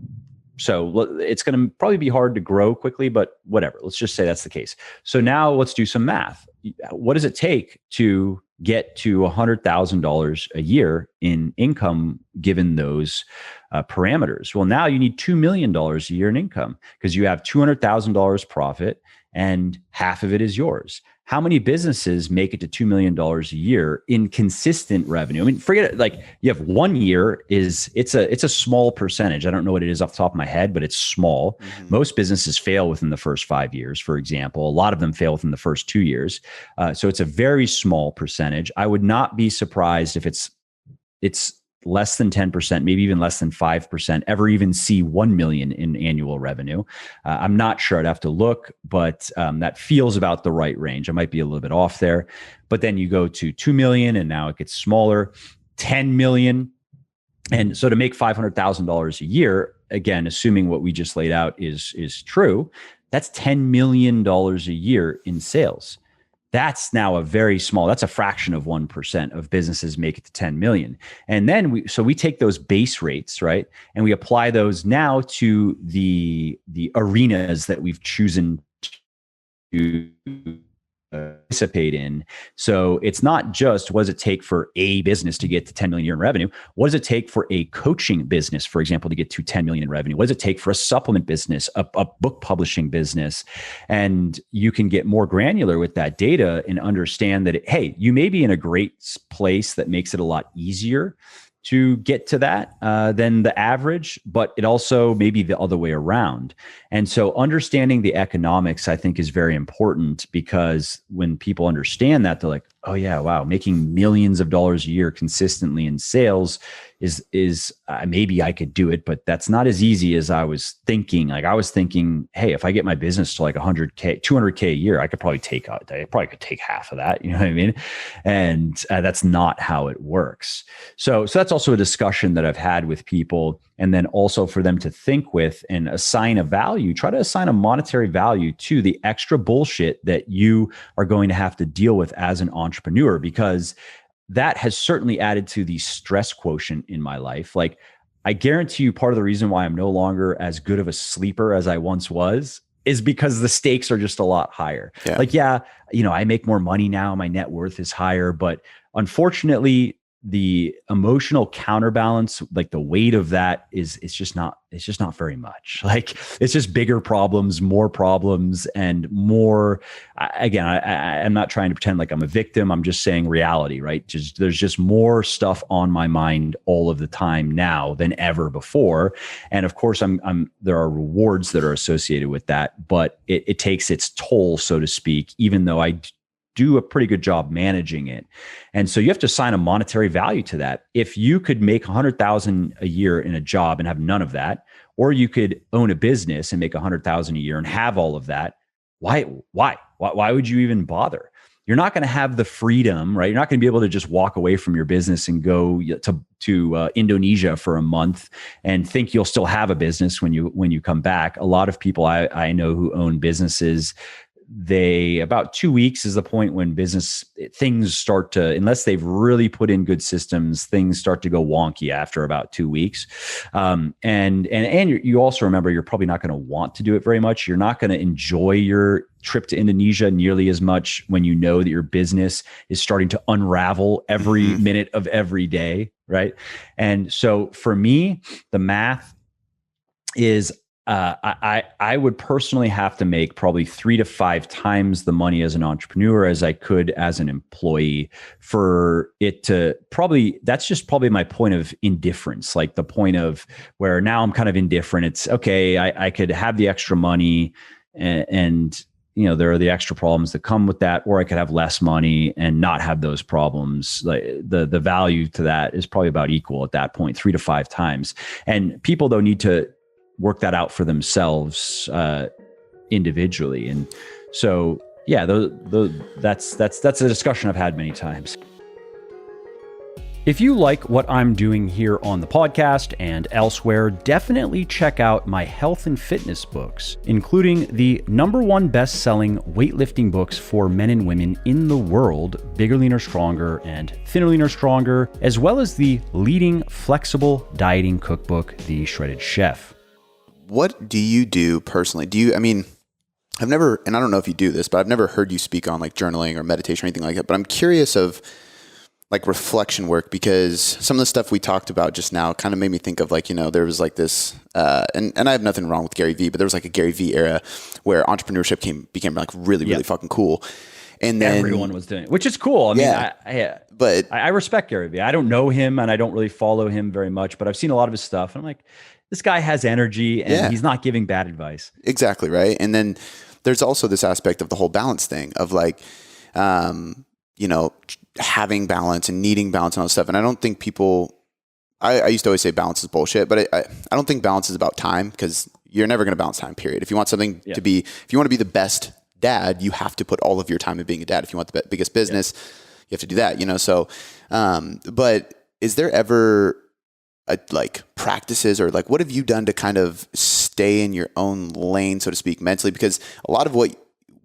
A: So it's going to probably be hard to grow quickly, but whatever. Let's just say that's the case. So now let's do some math. What does it take to get to $100,000 a year in income given those parameters? Well, now you need $2 million a year in income, because you have $200,000 profit and half of it is yours. How many businesses make it to $2 million a year in consistent revenue? I mean, forget it. Like, you have 1 year it's a small percentage. I don't know what it is off the top of my head, but it's small. Mm-hmm. Most businesses fail within the first 5 years, for example. A lot of them fail within the first 2 years. So it's a very small percentage. I would not be surprised if it's less than 10%, maybe even less than 5%, ever even see 1 million in annual revenue. I'm not sure. I'd have to look, but that feels about the right range. I might be a little bit off there. But then you go to 2 million and now it gets smaller, 10 million. And so to make $500,000 a year, again, assuming what we just laid out is true, that's $10 million a year in sales. That's now that's a fraction of 1% of businesses make it to 10 million. And then we take those base rates, right? And we apply those now to the arenas that we've chosen to participate in. So it's not just what does it take for a business to get to 10 million a year in revenue? What does it take for a coaching business, for example, to get to 10 million in revenue? What does it take for a supplement business, a book publishing business? And you can get more granular with that data and understand that, hey, you may be in a great place that makes it a lot easier to get to that than the average, but it also may be the other way around. And so understanding the economics, I think, is very important, because when people understand that, they're like, oh yeah, wow, making millions of dollars a year consistently in sales is maybe I could do it, but that's not as easy as I was thinking. Like, I was thinking, hey, if I get my business to like 100K, 200K a year, I could probably take half of that. You know what I mean? And that's not how it works. So that's also a discussion that I've had with people. And then also for them to think with and assign a value, try to assign a monetary value to the extra bullshit that you are going to have to deal with as an entrepreneur, because that has certainly added to the stress quotient in my life. Like, I guarantee you part of the reason why I'm no longer as good of a sleeper as I once was is because the stakes are just a lot higher. Yeah. Like, yeah, I make more money now, my net worth is higher, but unfortunately, the emotional counterbalance, like the weight of that it's just not very much. Like, it's just bigger problems, more problems, and more. Again, I'm not trying to pretend like I'm a victim. I'm just saying reality, right? There's just more stuff on my mind all of the time now than ever before. And of course, there are rewards that are associated with that, but it takes its toll, so to speak, even though I do a pretty good job managing it. And so you have to assign a monetary value to that. If you could make 100,000 a year in a job and have none of that, or you could own a business and make 100,000 a year and have all of that. Why would you even bother? You're not going to have the freedom, right? You're not going to be able to just walk away from your business and go to Indonesia for a month and think you'll still have a business when you come back. A lot of people I know who own businesses, about 2 weeks is the point when things start to, unless they've really put in good systems, things start to go wonky after about 2 weeks. And you also remember, you're probably not going to want to do it very much. You're not going to enjoy your trip to Indonesia nearly as much when you know that your business is starting to unravel every minute of every day, right? And so for me, the math is, I would personally have to make probably 3 to 5 times the money as an entrepreneur as I could as an employee for it to that's just probably my point of indifference, like the point of where now I'm kind of indifferent. It's okay. I could have the extra money and there are the extra problems that come with that, or I could have less money and not have those problems. Like the value to that is probably about equal at that point, 3 to 5 times. And people though need to work that out for themselves individually. And so, yeah, that's a discussion I've had many times. If you like what I'm doing here on the podcast and elsewhere, definitely check out my health and fitness books, including the #1 best-selling weightlifting books for men and women in the world, Bigger, Leaner, Stronger, and Thinner, Leaner, Stronger, as well as the leading flexible dieting cookbook, The Shredded Chef.
B: What do you do personally? I've never, and I don't know if you do this, but I've never heard you speak on like journaling or meditation or anything like that. But I'm curious of like reflection work, because some of the stuff we talked about just now kind of made me think of like, there was like this, and I have nothing wrong with Gary Vee, but there was like a Gary Vee era where entrepreneurship became like really fucking cool. And then
A: everyone was doing it, which is cool. I respect Gary Vee. I don't know him and I don't really follow him very much, but I've seen a lot of his stuff. And I'm like, this guy has energy and he's not giving bad advice. Exactly.
B: Right. And then there's also this aspect of the whole balance thing of like, having balance and needing balance and all this stuff. And I don't think I used to always say balance is bullshit, but I don't think balance is about time, because you're never going to balance time, period. If you want something to be, if you want to be the best dad, you have to put all of your time in being a dad. If you want the biggest business, you have to do that, so, but is there ever like practices or like, what have you done to kind of stay in your own lane, so to speak, mentally? Because a lot of what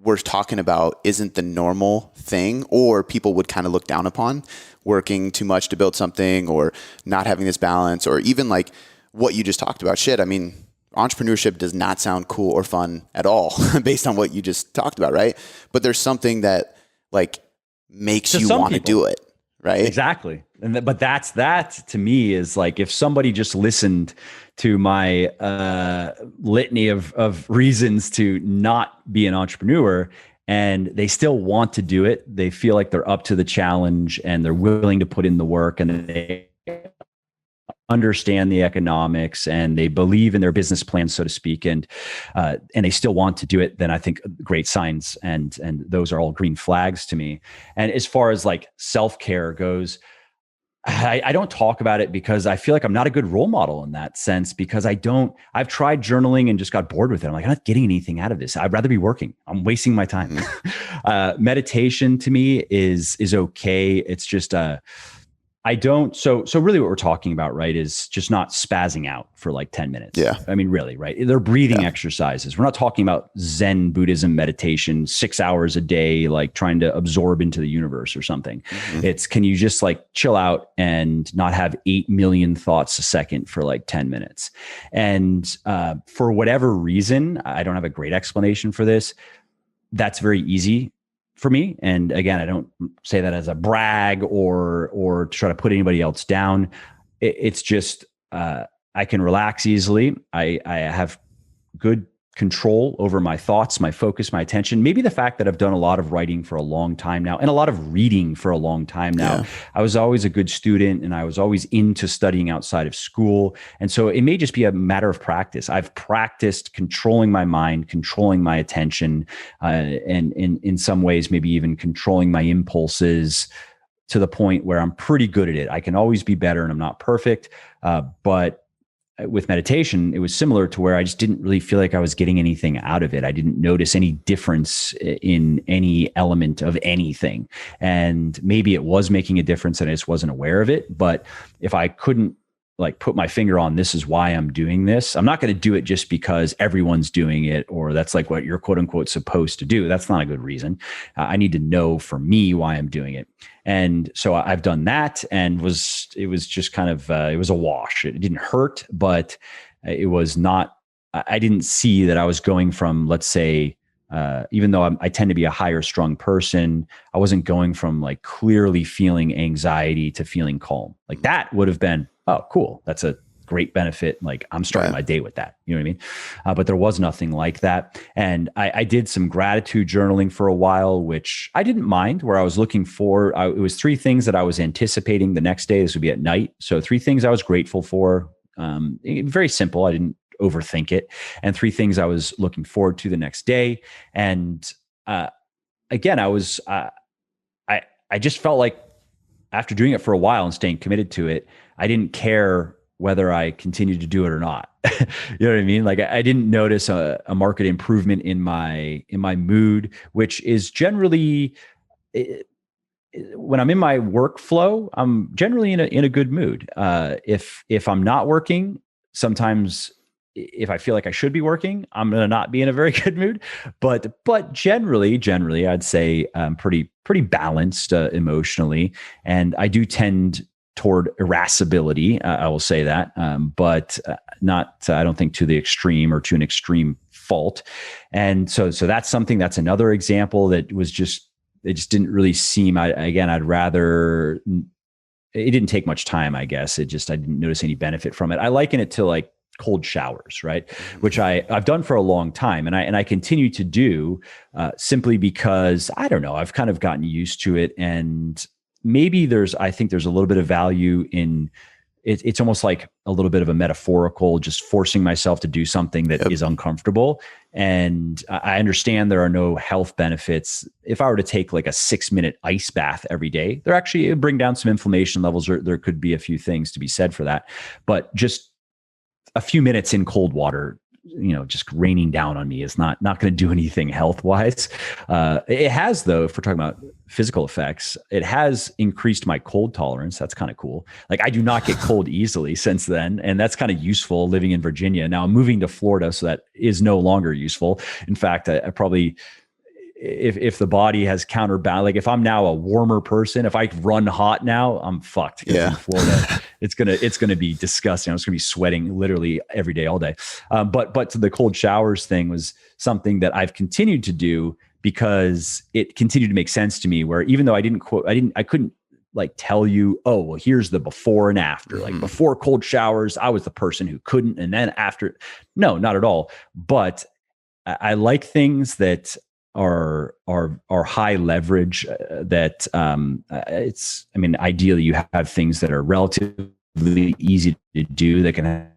B: we're talking about isn't the normal thing, or people would kind of look down upon working too much to build something, or not having this balance, or even like what you just talked about. Entrepreneurship does not sound cool or fun at all based on what you just talked about. Right. But there's something that like makes you want to do it. Right.
A: Exactly. But that to me is like, if somebody just listened to my litany of reasons to not be an entrepreneur and they still want to do it, they feel like they're up to the challenge and they're willing to put in the work, and they understand the economics and they believe in their business plan, so to speak, and they still want to do it, then I think great signs, and those are all green flags to me. And as far as like self-care goes, I don't talk about it because I feel like I'm not a good role model in that sense, because I've tried journaling and just got bored with it. I'm like, I'm not getting anything out of this. I'd rather be working. I'm wasting my time. Meditation to me is okay. It's just, so really what we're talking about, right, is just not spazzing out for like 10 minutes.
B: Yeah.
A: I mean, really, right? They're breathing exercises. We're not talking about Zen Buddhism meditation, 6 hours a day, like trying to absorb into the universe or something. Mm-hmm. It's, can you just like chill out and not have 8 million thoughts a second for like 10 minutes? And for whatever reason, I don't have a great explanation for this. That's very easy for me. And again, I don't say that as a brag or to try to put anybody else down. It's just, I can relax easily. I have good control over my thoughts, my focus, my attention. Maybe the fact that I've done a lot of writing for a long time now and a lot of reading for a long time now. Yeah. I was always a good student and I was always into studying outside of school. And so it may just be a matter of practice. I've practiced controlling my mind, controlling my attention, and in some ways, maybe even controlling my impulses to the point where I'm pretty good at it. I can always be better and I'm not perfect. But with meditation, it was similar to where I just didn't really feel like I was getting anything out of it. I didn't notice any difference in any element of anything. And maybe it was making a difference and I just wasn't aware of it. But if I couldn't like put my finger on this is why I'm doing this, I'm not going to do it just because everyone's doing it or that's like what you're quote unquote supposed to do. That's not a good reason. I need to know for me why I'm doing it. And so I've done that and it was just kind of, it was a wash. It didn't hurt, but it was not, I didn't see that I was going from, let's say, even though I tend to be a higher strung person, I wasn't going from like clearly feeling anxiety to feeling calm. Like that would have been, oh, cool. That's a great benefit. Like I'm starting my day with that. You know what I mean? But there was nothing like that. And I did some gratitude journaling for a while, which I didn't mind, where I was looking for, it was 3 things that I was anticipating the next day. This would be at night. So 3 things I was grateful for. Very simple. I didn't overthink it. And 3 things I was looking forward to the next day. And again, I just felt like after doing it for a while and staying committed to it, I didn't care whether I continued to do it or not. You know what I mean? Like I didn't notice a marked improvement in my mood, which is generally, when I'm in my workflow, I'm generally in a good mood. If I'm not working, sometimes if I feel like I should be working, I'm going to not be in a very good mood. But generally, I'd say pretty balanced emotionally, and I do tend toward irascibility. I will say that, but not. I don't think to the extreme or to an extreme fault. And so that's something. That's another example that was just. It just didn't really seem. I'd rather. It didn't take much time, I guess. I didn't notice any benefit from it. I liken it to like cold showers, right? Which I've done for a long time, and I continue to do simply because I don't know. I've kind of gotten used to it, and maybe I think there's a little bit of value in it. It's almost like a little bit of a metaphorical, just forcing myself to do something that is uncomfortable. And I understand there are no health benefits. If I were to take like a 6-minute ice bath every day, they're actually bring down some inflammation levels, or there could be a few things to be said for that. But just a few minutes in cold water, just raining down on me is not going to do anything health wise. It has, though, if we're talking about physical effects, it has increased my cold tolerance. That's kind of cool. Like I do not get cold easily since then. And that's kind of useful living in Virginia. Now I'm moving to Florida, so that is no longer useful. In fact, I probably, if the body has counterbalance, like if I'm now a warmer person, if I run hot now, I'm fucked. In Florida, it's gonna be disgusting. I'm just gonna be sweating literally every day, all day. But to the cold showers thing was something that I've continued to do because it continued to make sense to me. Where even though I couldn't like tell you, oh, well, here's the before and after. Like before cold showers, I was the person who couldn't, and then after, no, not at all. But I like things that are high leverage, that ideally you have things that are relatively easy to do that can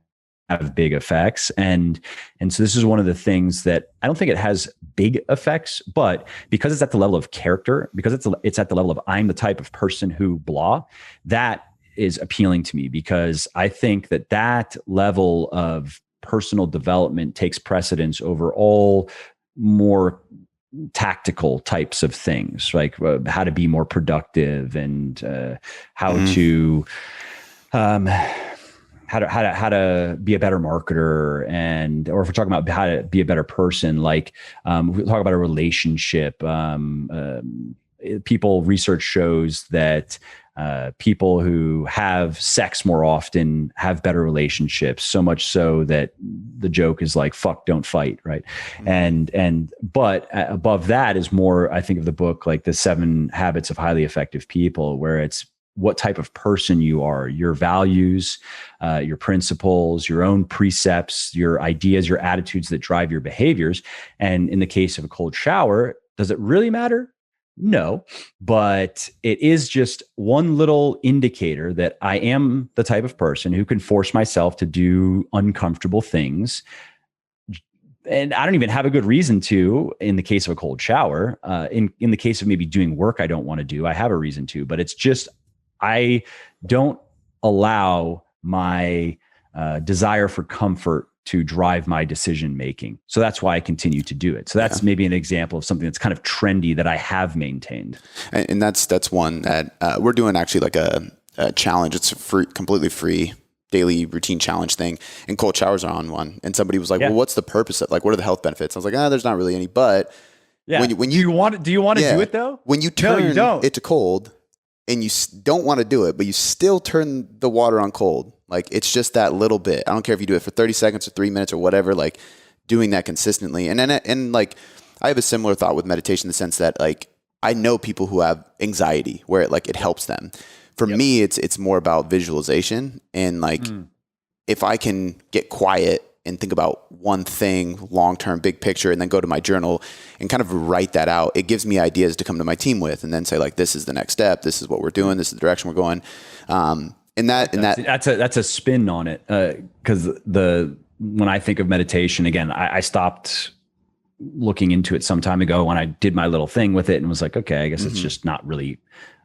A: have big effects. And so this is one of the things that I don't think it has big effects, but because it's at the level of character, because it's at the level of I'm the type of person who blah, that is appealing to me, because I think that level of personal development takes precedence over all more tactical types of things, like how to be more productive and how to be a better marketer, or if we're talking about how to be a better person, like we talk about a relationship. Research shows that people who have sex more often have better relationships, so much so that the joke is like, fuck, don't fight. Right. But above that is more, I think, of the book, like the 7 Habits of Highly Effective People, where it's what type of person you are, your values, your principles, your own precepts, your ideas, your attitudes that drive your behaviors. And in the case of a cold shower, does it really matter? No, but it is just one little indicator that I am the type of person who can force myself to do uncomfortable things. And I don't even have a good reason to, in the case of a cold shower. In the case of maybe doing work I don't want to do, I have a reason to, but it's just, I don't allow my desire for comfort to drive my decision making. So that's why I continue to do it. So that's maybe an example of something that's kind of trendy that I have maintained.
B: And that's one that we're doing actually like a challenge. It's a free, completely free daily routine challenge thing. And cold showers are on one. And somebody was like, well, what's the purpose of, like, what are the health benefits? I was like, there's not really any, but when you
A: do you want to do it though?
B: When you turn it to cold and you don't want to do it, but you still turn the water on cold, like it's just that little bit. I don't care if you do it for 30 seconds or 3 minutes or whatever, like doing that consistently. And like, I have a similar thought with meditation in the sense that like, I know people who have anxiety where it helps them. For me, it's more about visualization and like, if I can get quiet and think about one thing, long-term, big picture, and then go to my journal and kind of write that out, it gives me ideas to come to my team with and then say like, this is the next step. This is what we're doing. This is the direction we're going.
A: That's a spin on it. Cause when I think of meditation, again, I stopped looking into it some time ago when I did my little thing with it and was like, okay, I guess it's just not really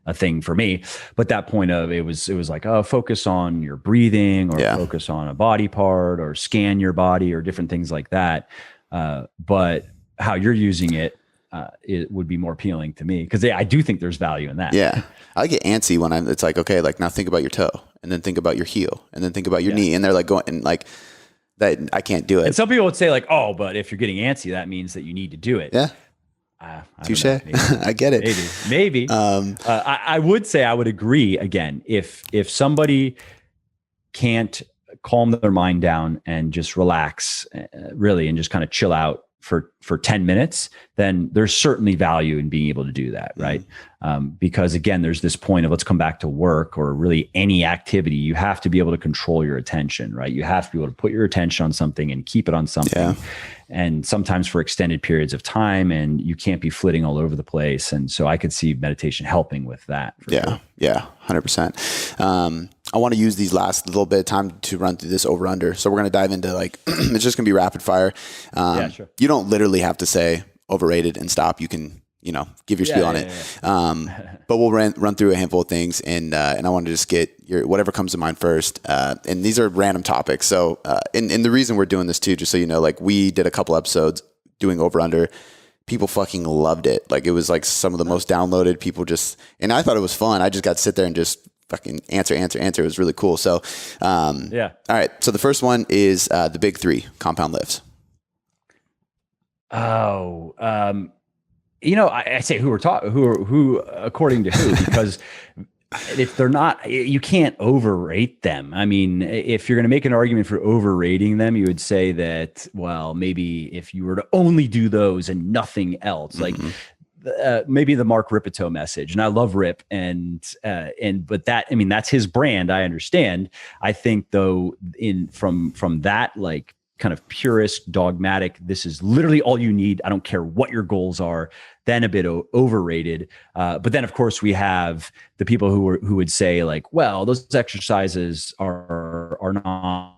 A: a thing for me. But that point of it was like, oh, focus on your breathing or focus on a body part or scan your body or different things like that. But how you're using it would be more appealing to me because I do think there's value in that.
B: Yeah. I get antsy when it's like, okay, like now think about your toe and then think about your heel and then think about your knee. And they're like going and like that, I can't do it.
A: And some people would say like, oh, but if you're getting antsy, that means that you need to do it.
B: Yeah. Touche. I get it.
A: Maybe. I would say I would agree again. If somebody can't calm their mind down and just relax really, and just kind of chill out for 10 minutes, then there's certainly value in being able to do that. Right. Because again, there's this point of let's come back to work or really any activity. You have to be able to control your attention, right? You have to be able to put your attention on something and keep it on something. Yeah. And sometimes for extended periods of time, and you can't be flitting all over the place. And so I could see meditation helping with that.
B: Sure. Yeah. 100%. I want to use these last little bit of time to run through this over under. So we're going to dive into like, it's just gonna be rapid fire. Sure. You don't literally have to say overrated and stop. You can, give your spiel on it. But we'll run through a handful of things and I want to just get your, whatever comes to mind first. And these are random topics. So, and the reason we're doing this too, just so you know, like we did a couple episodes doing over under, people fucking loved it. Like it was like some of the most downloaded people and I thought it was fun. I just got to sit there and just fucking answer. It was really cool. So, all right. So the first one is the big three compound lifts.
A: I say who according to who, because if they're not, you can't overrate them. I mean, if you're going to make an argument for overrating them, you would say that, well, maybe if you were to only do those and nothing else, like maybe the Mark Ripito message. And I love Rip but that, I mean, that's his brand. I understand. I think though, from that, like, kind of purist, dogmatic, this is literally all you need, I don't care what your goals are, then a bit overrated. But then of course we have the people who would say like, well, those exercises are not,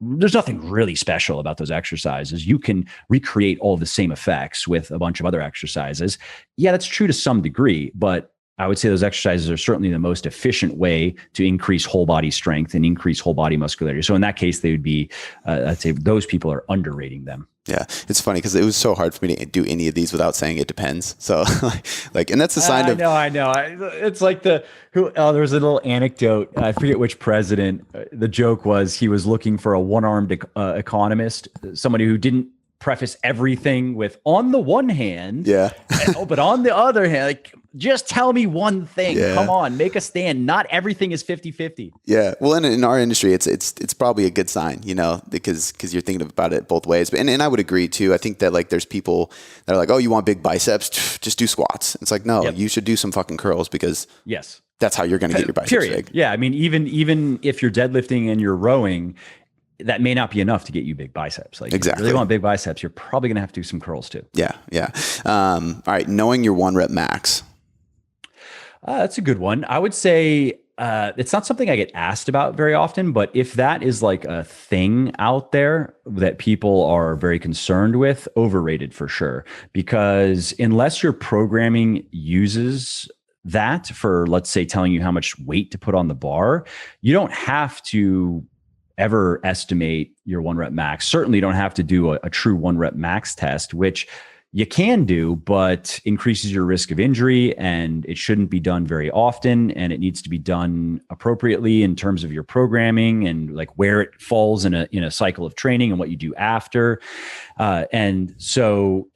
A: there's nothing really special about those exercises. You can recreate all the same effects with a bunch of other exercises. Yeah, that's true to some degree, but I would say those exercises are certainly the most efficient way to increase whole body strength and increase whole body muscularity. So in that case, they would be, I'd say those people are underrating them.
B: Yeah. It's funny because it was so hard for me to do any of these without saying it depends. So like, and that's a sign of.
A: I know. It's like there was a little anecdote. I forget which president. The joke was he was looking for a one-armed economist, somebody who didn't preface everything with on the one hand, but on the other hand, like, just tell me one thing. Come on, make a stand. Not everything is 50-50.
B: Yeah. Well, in our industry, it's probably a good sign, because you're thinking about it both ways. But and I would agree too. I think that like there's people that are like, oh, you want big biceps? Just do squats. It's like, no, you should do some fucking curls because that's how you're going to get your biceps big.
A: Yeah. I mean, even if you're deadlifting and you're rowing, that may not be enough to get you big biceps. Like, exactly. If you really want big biceps, you're probably going to have to do some curls too.
B: Yeah. All right. Knowing your 1 rep max.
A: That's a good one. I would say it's not something I get asked about very often, but if that is like a thing out there that people are very concerned with, overrated for sure. Because unless your programming uses that for, let's say, telling you how much weight to put on the bar, you don't have to ever estimate your 1 rep max. Certainly you don't have to do a true 1 rep max test, which you can do, but increases your risk of injury, and it shouldn't be done very often. And it needs to be done appropriately in terms of your programming and like where it falls in a cycle of training and what you do after. And so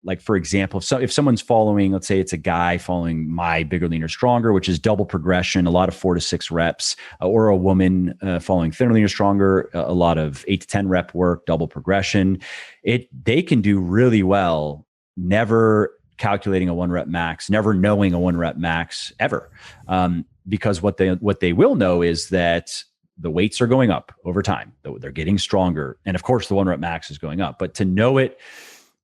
A: like, for example, if someone's following, let's say it's a guy following my Bigger, Leaner, Stronger, which is double progression, a lot of 4 to 6 reps, or a woman following Thinner, Leaner, Stronger, a lot of 8 to 10 rep work, double progression, they can do really well, never calculating a 1 rep max, never knowing a 1 rep max ever. Because what they will know is that the weights are going up over time. They're getting stronger. And of course, the 1 rep max is going up. But to know it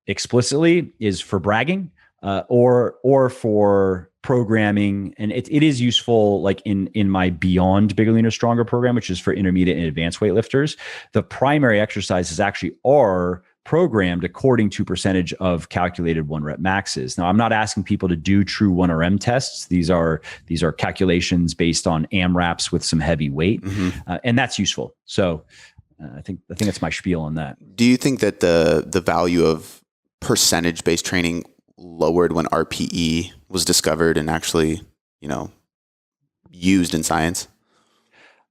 A: explicitly is for bragging or for programming. And it is useful, like in my Beyond Bigger, Leaner, Stronger program, which is for intermediate and advanced weightlifters. The primary exercises actually are programmed according to percentage of calculated 1 rep maxes. Now, I'm not asking people to do true 1RM tests. These are calculations based on AMRAPs with some heavy weight, and that's useful. So I think that's my spiel on that.
B: Do you think that the value of percentage-based training lowered when RPE was discovered and actually, used in science?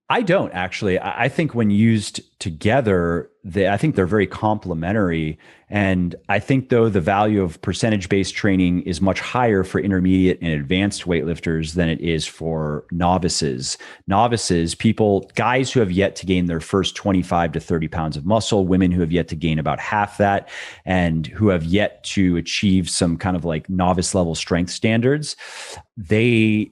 A: I don't actually. I think when used together, I think they're very complementary. And I think, though, the value of percentage-based training is much higher for intermediate and advanced weightlifters than it is for novices. Novices, guys who have yet to gain their first 25 to 30 pounds of muscle, women who have yet to gain about half that, and who have yet to achieve some kind of like novice level strength standards, they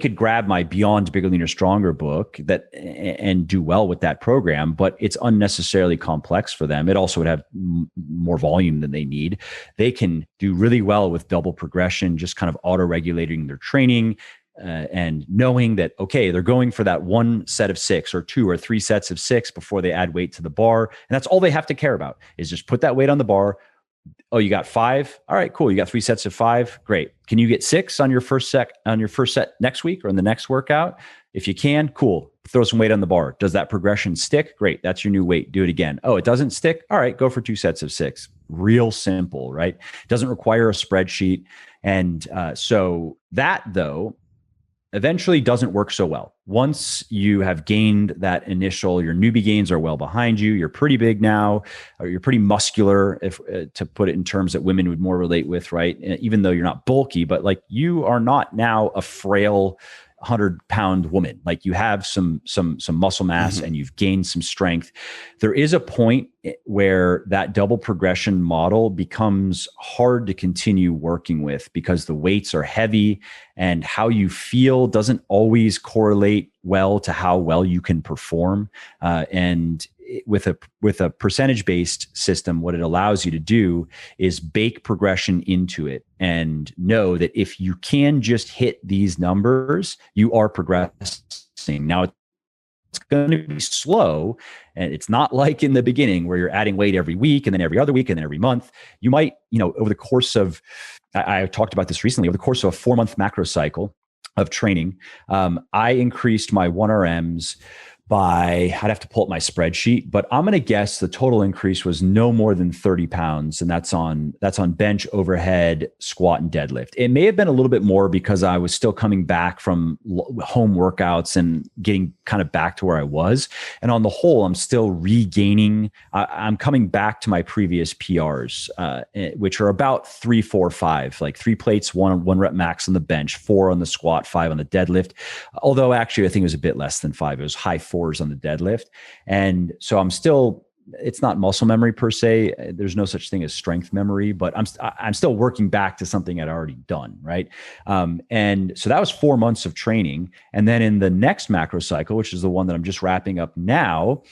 A: could grab my Beyond Bigger, Leaner, Stronger book and do well with that program, but it's unnecessarily complex for them. It also would have more volume than they need. They can do really well with double progression, just kind of auto-regulating their training and knowing that, okay, they're going for that 1 set of 6 or 2 or 3 sets of 6 before they add weight to the bar. And that's all they have to care about, is just put that weight on the bar. Oh, you got 5? All right, cool. You got 3 sets of 5. Great. Can you get 6 on your first set next week or in the next workout? If you can, cool. Throw some weight on the bar. Does that progression stick? Great. That's your new weight. Do it again. Oh, it doesn't stick? All right, go for 2 sets of 6. Real simple, right? It doesn't require a spreadsheet. And so that, though, eventually doesn't work so well. Once you have gained that initial, your newbie gains are well behind you, you're pretty big now, or you're pretty muscular, if to put it in terms that women would more relate with, right? Even though you're not bulky, but like you are not now a frail 100-pound woman. Like you have some muscle mass and you've gained some strength. There is a point where that double progression model becomes hard to continue working with because the weights are heavy and how you feel doesn't always correlate well to how well you can perform. And with a percentage-based system, what it allows you to do is bake progression into it and know that if you can just hit these numbers, you are progressing. Now, it's going to be slow, and it's not like in the beginning where you're adding weight every week and then every other week and then every month. You might, over the course of, I talked about this recently, over the course of a 4-month macro cycle of training, I increased my 1RMs by, I'd have to pull up my spreadsheet, but I'm going to guess the total increase was no more than 30 pounds. And that's on bench, overhead, squat, and deadlift. It may have been a little bit more because I was still coming back from home workouts and getting kind of back to where I was. And on the whole, I'm still regaining, I'm coming back to my previous PRs, which are about 3, 4, 5, like 3 plates, one rep max on the bench, 4 on the squat, 5 on the deadlift. Although actually I think it was a bit less than 5. It was high 4s on the deadlift. And so it's not muscle memory per se. There's no such thing as strength memory, but I'm still working back to something I'd already done. Right. And so that was 4 months of training. And then in the next macro cycle, which is the one that I'm just wrapping up now,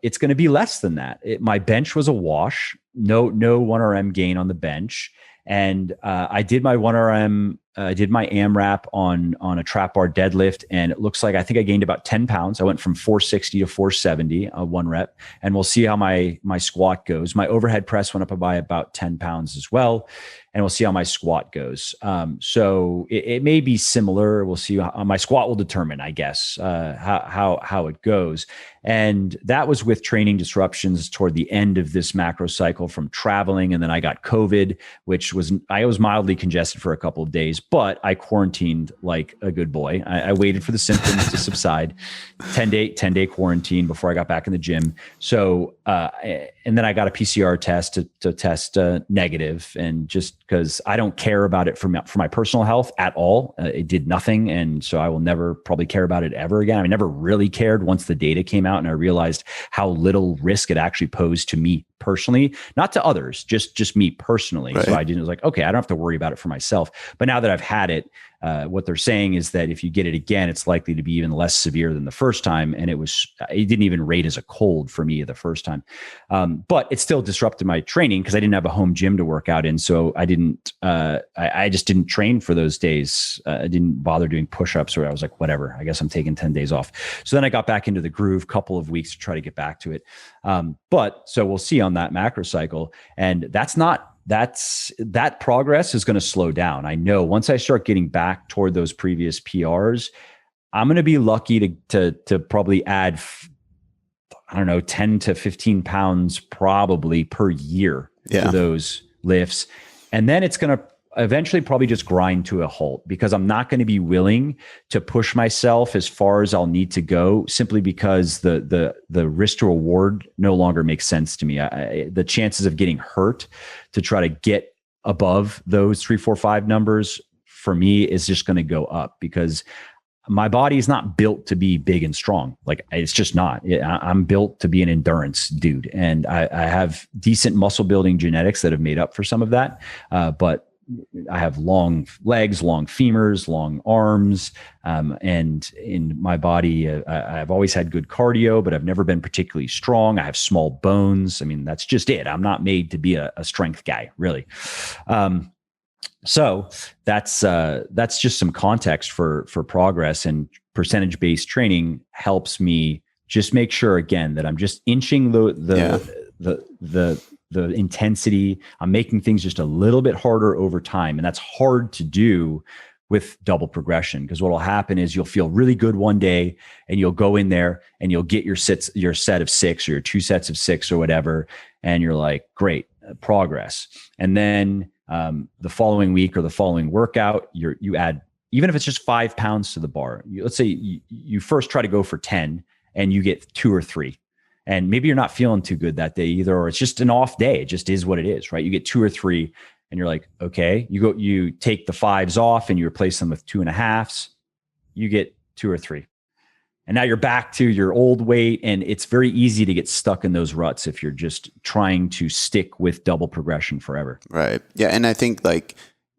A: it's going to be less than that. My bench was a wash, no 1RM gain on the bench. And I did my 1RM I did my AMRAP on a trap bar deadlift, and it looks like I think I gained about 10 pounds. I went from 460 to 470, one rep, and we'll see how my squat goes. My overhead press went up by about 10 pounds as well, and we'll see how my squat goes. So it may be similar. We'll see how my squat will determine, I guess, how it goes. And that was with training disruptions toward the end of this macro cycle from traveling. And then I got COVID, I was mildly congested for a couple of days, but I quarantined like a good boy. I waited for the symptoms to subside, 10-day quarantine before I got back in the gym. So, and then I got a PCR test to test negative, and just because I don't care about it for my personal health at all, it did nothing. And so I will never probably care about it ever again. I never really cared once the data came out and I realized how little risk it actually posed to me personally, not to others, just me personally. Right. So I was like, okay, I don't have to worry about it for myself. But now that I've had it, what they're saying is that if you get it again, it's likely to be even less severe than the first time. And it didn't even rate as a cold for me the first time. But it still disrupted my training because I didn't have a home gym to work out in. So I just didn't train for those days. I didn't bother doing push-ups, or I was like, whatever, I guess I'm taking 10 days off. So then I got back into the groove, couple of weeks to try to get back to it. But so we'll see on that macro cycle. And that progress is going to slow down. I know once I start getting back toward those previous PRs, I'm going to be lucky to probably add, 10 to 15 pounds probably per year to those lifts. And then it's going to eventually probably just grind to a halt, because I'm not going to be willing to push myself as far as I'll need to go, simply because the risk to reward no longer makes sense to me. The chances of getting hurt to try to get above those 3, 4, 5 numbers for me is just going to go up, because my body is not built to be big and strong. Like, it's just not. I'm built to be an endurance dude. And I have decent muscle building genetics that have made up for some of that. But I have long legs, long femurs, long arms. And in my body, I've always had good cardio, but I've never been particularly strong. I have small bones. I mean, that's just it. I'm not made to be a strength guy, really. So that's just some context for progress, and percentage-based training helps me just make sure, again, that I'm just inching the intensity. I'm making things just a little bit harder over time. And that's hard to do with double progression, because what will happen is you'll feel really good one day and you'll go in there and you'll get your set of 6 or your 2 sets of 6 or whatever. And you're like, great, progress. And then the following week or the following workout, you add, even if it's just 5 pounds to the bar, let's say you first try to go for 10 and you get 2 or 3. And maybe you're not feeling too good that day either, or it's just an off day. It just is what it is, right? You get 2 or 3 and you're like, okay, you take the 5s off and you replace them with 2.5s, you get 2 or 3. And now you're back to your old weight. And it's very easy to get stuck in those ruts if you're just trying to stick with double progression forever.
B: Right. Yeah. And I think, like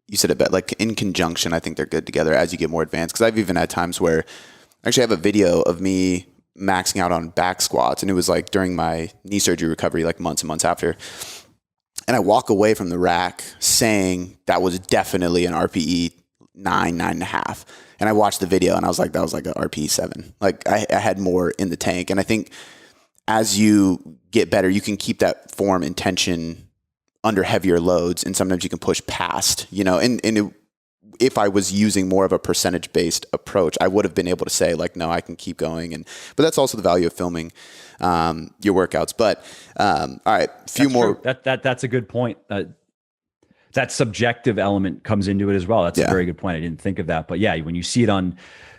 B: you said, like in conjunction, I think they're good together as you get more advanced. Because I've even had times where I actually have a video of me maxing out on back squats, and it was like during my knee surgery recovery, like months and months after. And I walk away from the rack saying that was definitely an RPE 9.5. And I watched the video and I was like, that was like an RPE 7. Like I had more in the tank. And I think as you get better, you can keep that form and tension under heavier loads. And sometimes you can push past, if I was using more of a percentage-based approach, I would have been able to say, like, no, I can keep going. But that's also the value of filming your workouts. But all right, more.
A: That's a good point. That subjective element comes into it as well. That's a very good point. I didn't think of that. But yeah, when you see it on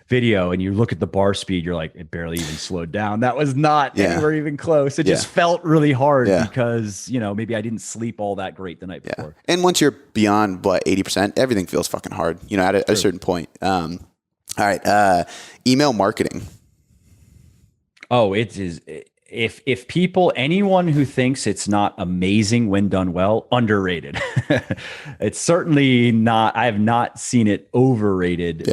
A: video and you look at the bar speed, you're like, it barely even slowed down. That was not anywhere even close. It just felt really hard because, maybe I didn't sleep all that great the night before.
B: And once you're beyond 80%, everything feels fucking hard, at a certain point. All right. Email marketing.
A: Oh, it is. If anyone who thinks it's not amazing when done well, underrated. It's certainly not. I have not seen it overrated.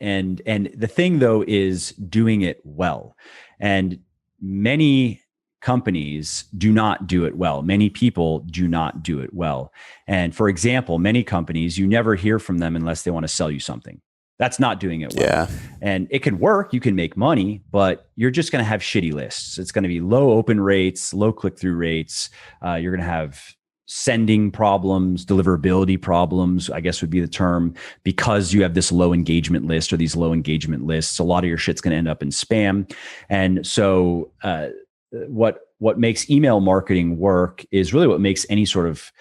A: And the thing though is doing it well. And many companies do not do it well. Many people do not do it well. And for example, many companies, you never hear from them unless they want to sell you something. That's not doing it well.
B: Yeah.
A: And it can work, you can make money, but you're just going to have shitty lists. It's going to be low open rates, low click-through rates. You're going to have sending problems, deliverability problems, I guess would be the term, because you have this low engagement list or these low engagement lists. A lot of your shit's going to end up in spam. And so what makes email marketing work is really what makes any sort of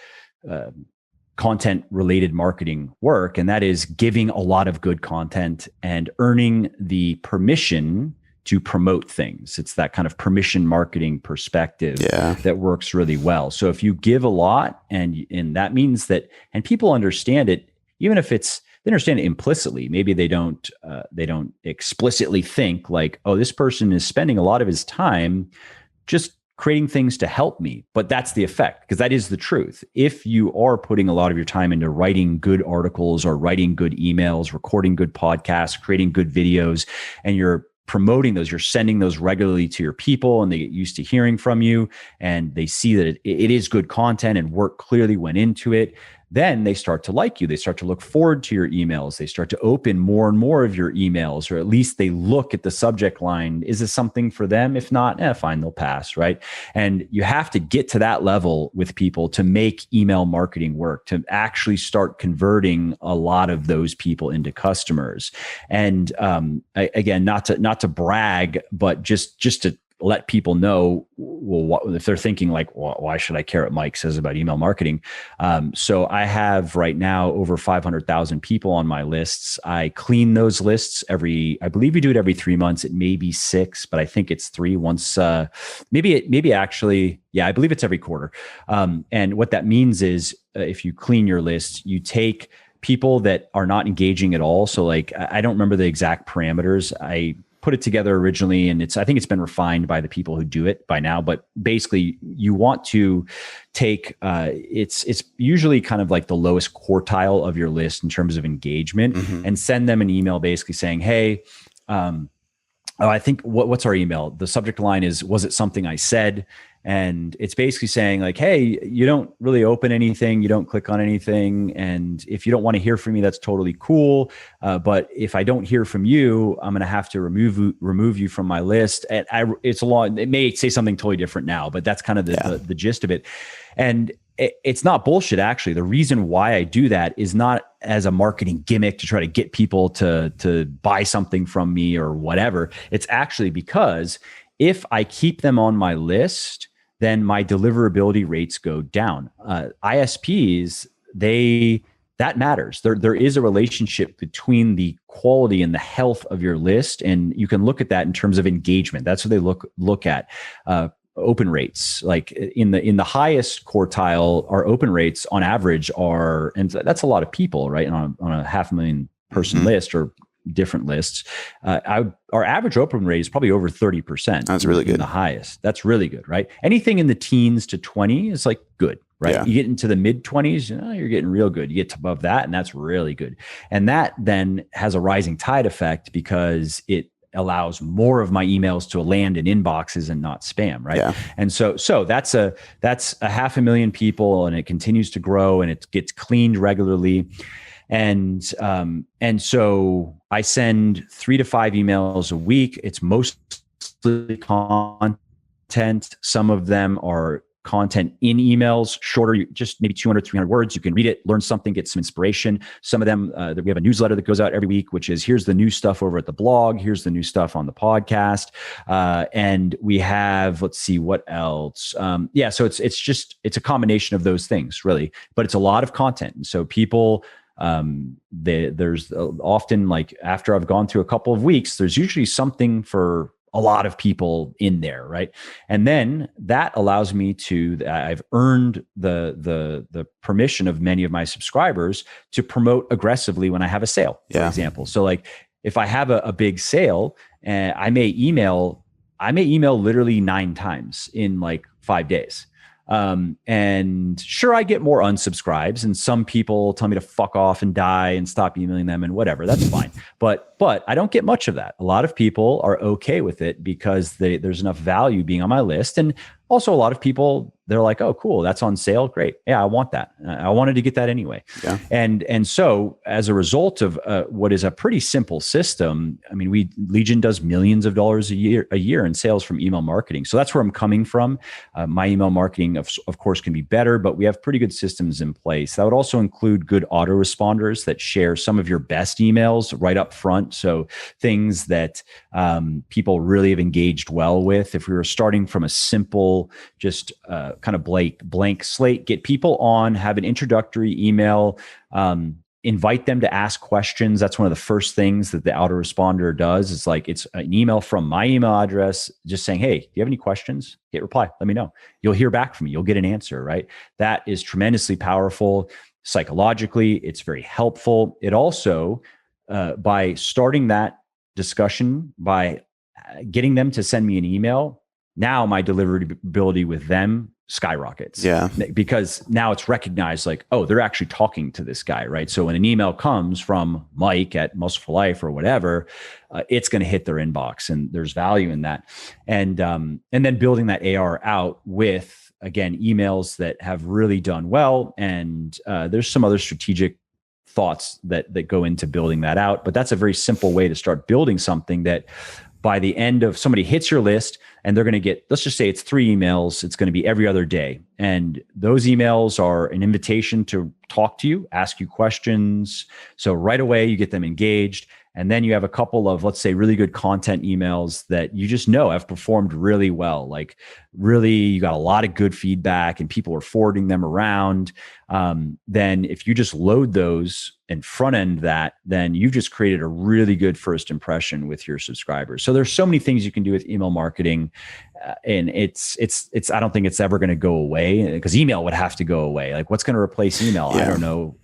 A: content related marketing work. And that is giving a lot of good content and earning the permission to promote things. It's that kind of permission marketing perspective that works really well. So if you give a lot and that means that, and people understand it, even if they understand it implicitly, maybe they don't explicitly think like, oh, this person is spending a lot of his time just creating things to help me. But that's the effect, because that is the truth. If you are putting a lot of your time into writing good articles or writing good emails, recording good podcasts, creating good videos, and you're promoting those, you're sending those regularly to your people and they get used to hearing from you and they see that it is good content and work clearly went into it, then they start to like you. They start to look forward to your emails. They start to open more and more of your emails, or at least they look at the subject line. Is this something for them? If not, fine, they'll pass, right? And you have to get to that level with people to make email marketing work, to actually start converting a lot of those people into customers. And again, not to brag, but just to let people know, well, if they're thinking like, well, why should I care what Mike says about email marketing? So I have right now over 500,000 people on my lists. I clean those lists I believe we do it every 3 months. It may be 6, but I think it's 3 once, maybe actually, I believe it's every quarter. And what that means is if you clean your list, you take people that are not engaging at all. So like, I don't remember the exact parameters. I put it together originally, and I think it's been refined by the people who do it by now. But basically, you want to take it's usually kind of like the lowest quartile of your list in terms of engagement, and send them an email basically saying, "Hey, I think what's our email? The subject line is, was it something I said?" And it's basically saying like, hey, you don't really open anything, you don't click on anything. And if you don't want to hear from me, that's totally cool. But if I don't hear from you, I'm going to have to remove you from my list. And it may say something totally different now, but that's kind of the gist of it. And it's not bullshit, actually. The reason why I do that is not as a marketing gimmick to try to get people to buy something from me or whatever. It's actually because if I keep them on my list, then my deliverability rates go down. ISPs, that matters. There is a relationship between the quality and the health of your list, and you can look at that in terms of engagement. That's what they look at. Open rates, like in the highest quartile, our open rates on average are, and that's a lot of people, right? On a 500,000 person list or different lists, our average open rate is probably over 30%.
B: That's really good.
A: The highest. That's really good, right? Anything in the teens to 20 is like good, right?
B: Yeah.
A: You get into the mid 20s, you're getting real good. You get to above that, and that's really good. And that then has a rising tide effect because it allows more of my emails to land in inboxes and not spam, right?
B: Yeah.
A: And so that's a 500,000 people, and it continues to grow, and it gets cleaned regularly. And so I send 3 to 5 emails a week. It's mostly content. Some of them are content in emails, shorter, just maybe 200, 300 words. You can read it, learn something, get some inspiration. Some of them, we have a newsletter that goes out every week, which is, here's the new stuff over at the blog. Here's the new stuff on the podcast. And we have, let's see, what else? So it's a combination of those things, really, but it's a lot of content. And so people, there's often, like, after I've gone through a couple of weeks, there's usually something for a lot of people in there, right? And then that allows me I've earned the permission of many of my subscribers to promote aggressively when I have a sale, for example. So like, if I have a big sale, I may email literally 9 times in like 5 days. And sure, I get more unsubscribes, and some people tell me to fuck off and die and stop emailing them and whatever. That's fine. But I don't get much of that. A lot of people are okay with it because there's enough value being on my list. And also a lot of people, they're like, oh, cool, that's on sale. Great. Yeah, I want that. I wanted to get that anyway. Yeah. And so as a result of what is a pretty simple system, I mean, Legion does millions of dollars a year in sales from email marketing. So that's where I'm coming from. My email marketing, of course, can be better, but we have pretty good systems in place. That would also include good autoresponders that share some of your best emails right up front. So things that people really have engaged well with. If we were starting from a simple, just kind of blank slate, get people on, have an introductory email, invite them to ask questions. That's one of the first things that the autoresponder does. It's like, it's an email from my email address, just saying, hey, do you have any questions? Hit reply. Let me know. You'll hear back from me. You'll get an answer, right? That is tremendously powerful. Psychologically, it's very helpful. It also, by starting that discussion, by getting them to send me an email, now my deliverability with them skyrockets. Yeah. Because now it's recognized like, oh, they're actually talking to this guy, right? So when an email comes from Mike at Muscle for Life or whatever, it's going to hit their inbox, and there's value in that. And then building that AR out with, again, emails that have really done well. And there's some other strategic thoughts that go into building that out. But that's a very simple way to start building something that by the end of, somebody hits your list and they're going to get, let's just say it's 3 emails. It's going to be every other day. And those emails are an invitation to talk to you, ask you questions. So right away you get them engaged. And then you have a couple of, let's say, really good content emails that you just know have performed really well. Like really, you got a lot of good feedback and people are forwarding them around. Then if you just load those and front end that, then you've just created a really good first impression with your subscribers. So there's so many things you can do with email marketing. And it's, I don't think it's ever going to go away, because email would have to go away. Like, what's going to replace email? Yeah. I don't know.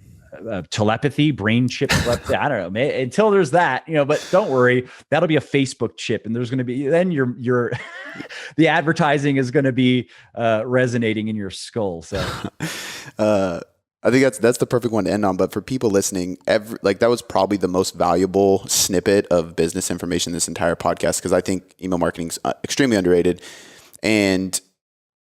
A: Telepathy, brain chip telepathy. I don't know, until there's that, but don't worry, that'll be a Facebook chip, and there's going to be, then your the advertising is going to be resonating in your skull. So
B: I think that's the perfect one to end on. But for people listening, that was probably the most valuable snippet of business information in this entire podcast, because I think email marketing is extremely underrated. And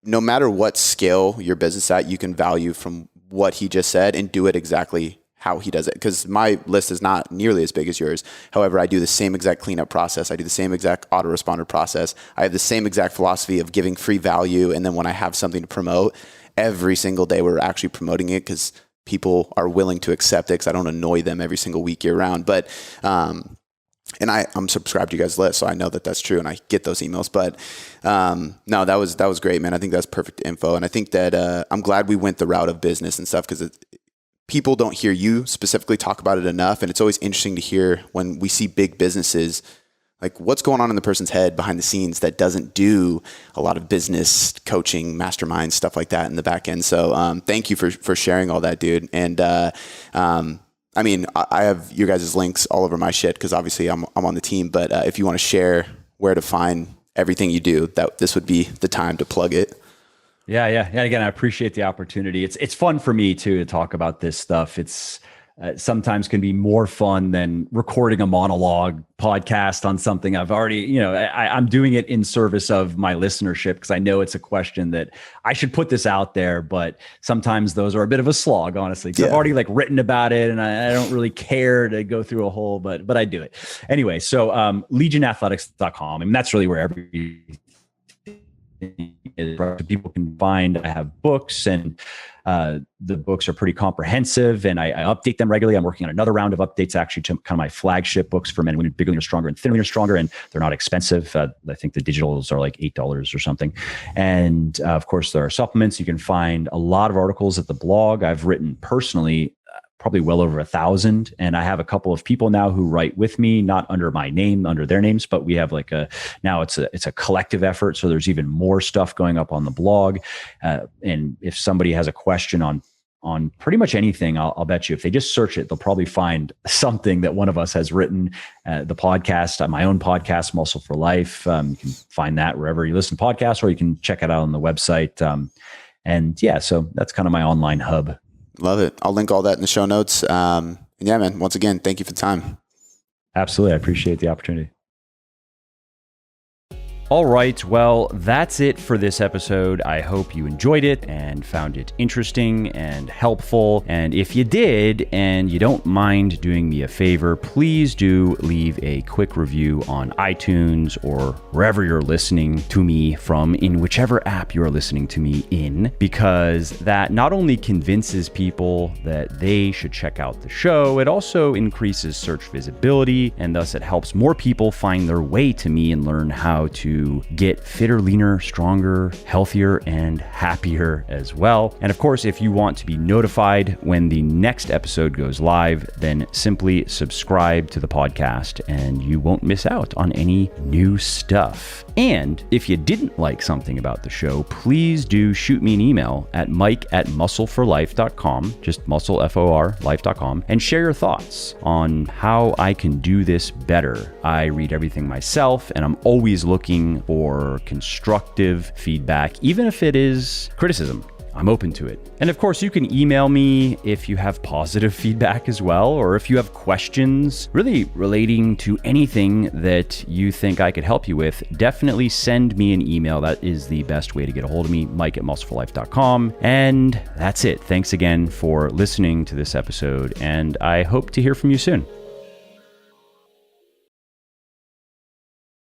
B: no matter what scale your business at, you can value from what he just said and do it exactly how he does it. Because my list is not nearly as big as yours. However, I do the same exact cleanup process. I do the same exact autoresponder process. I have the same exact philosophy of giving free value. And then when I have something to promote, every single day we're actually promoting it, because people are willing to accept it, because I don't annoy them every single week year round. But and I'm subscribed to you guys' list, so I know that that's true, and I get those emails. But no, that was great, man. I think that's perfect info, and I think that I'm glad we went the route of business and stuff, because people don't hear you specifically talk about it enough, and it's always interesting to hear when we see big businesses, like what's going on in the person's head behind the scenes that doesn't do a lot of business coaching, masterminds, stuff like that in the back end. So thank you for sharing all that, dude. And I mean, I have your guys' links all over my shit, because obviously I'm on the team. But if you want to share where to find everything you do, that this would be the time to plug it.
A: Yeah. And again, I appreciate the opportunity. It's fun for me too to talk about this stuff. It's sometimes can be more fun than recording a monologue podcast on something I've already, I'm doing it in service of my listenership, because I know it's a question that I should put this out there, but sometimes those are a bit of a slog, honestly, because I've already written about it, and I don't really care to go through a whole, but I do it anyway. So legionathletics.com. I mean, that's really where everything is. People can find, I have books, and the books are pretty comprehensive, and I update them regularly. I'm working on another round of updates, actually, to kind of my flagship books for men and women, Bigger Leaner Stronger and Thinner Leaner Stronger, and they're not expensive. I think the digitals are like $8 or something. And of course, there are supplements. You can find a lot of articles at the blog. I've written personally probably well over 1,000. And I have a couple of people now who write with me, not under my name, under their names, but we have now it's a collective effort. So there's even more stuff going up on the blog. And if somebody has a question on pretty much anything, I'll bet you if they just search it, they'll probably find something that one of us has written. The podcast, my own podcast, Muscle for Life. You can find that wherever you listen to podcasts, or you can check it out on the website. And yeah, so that's kind of my online hub.
B: Love it. I'll link all that in the show notes. And yeah, man, once again, thank you for the time.
A: Absolutely. I appreciate the opportunity. All right, well, that's it for this episode. I hope you enjoyed it and found it interesting and helpful. And if you did, and you don't mind doing me a favor, please do leave a quick review on iTunes or wherever you're listening to me from, in whichever app you're listening to me in, because that not only convinces people that they should check out the show, it also increases search visibility, and thus it helps more people find their way to me and learn how to get fitter, leaner, stronger, healthier, and happier as well. And of course, if you want to be notified when the next episode goes live, then simply subscribe to the podcast and you won't miss out on any new stuff. And if you didn't like something about the show, please do shoot me an email at mike@muscleforlife.com, just muscle, F-O-R, life.com, and share your thoughts on how I can do this better. I read everything myself, and I'm always looking for constructive feedback, even if it is criticism. I'm open to it. And of course, you can email me if you have positive feedback as well, or if you have questions really relating to anything that you think I could help you with, definitely send me an email. That is the best way to get a hold of me, mike@muscleforlife.com. And that's it. Thanks again for listening to this episode, and I hope to hear from you soon.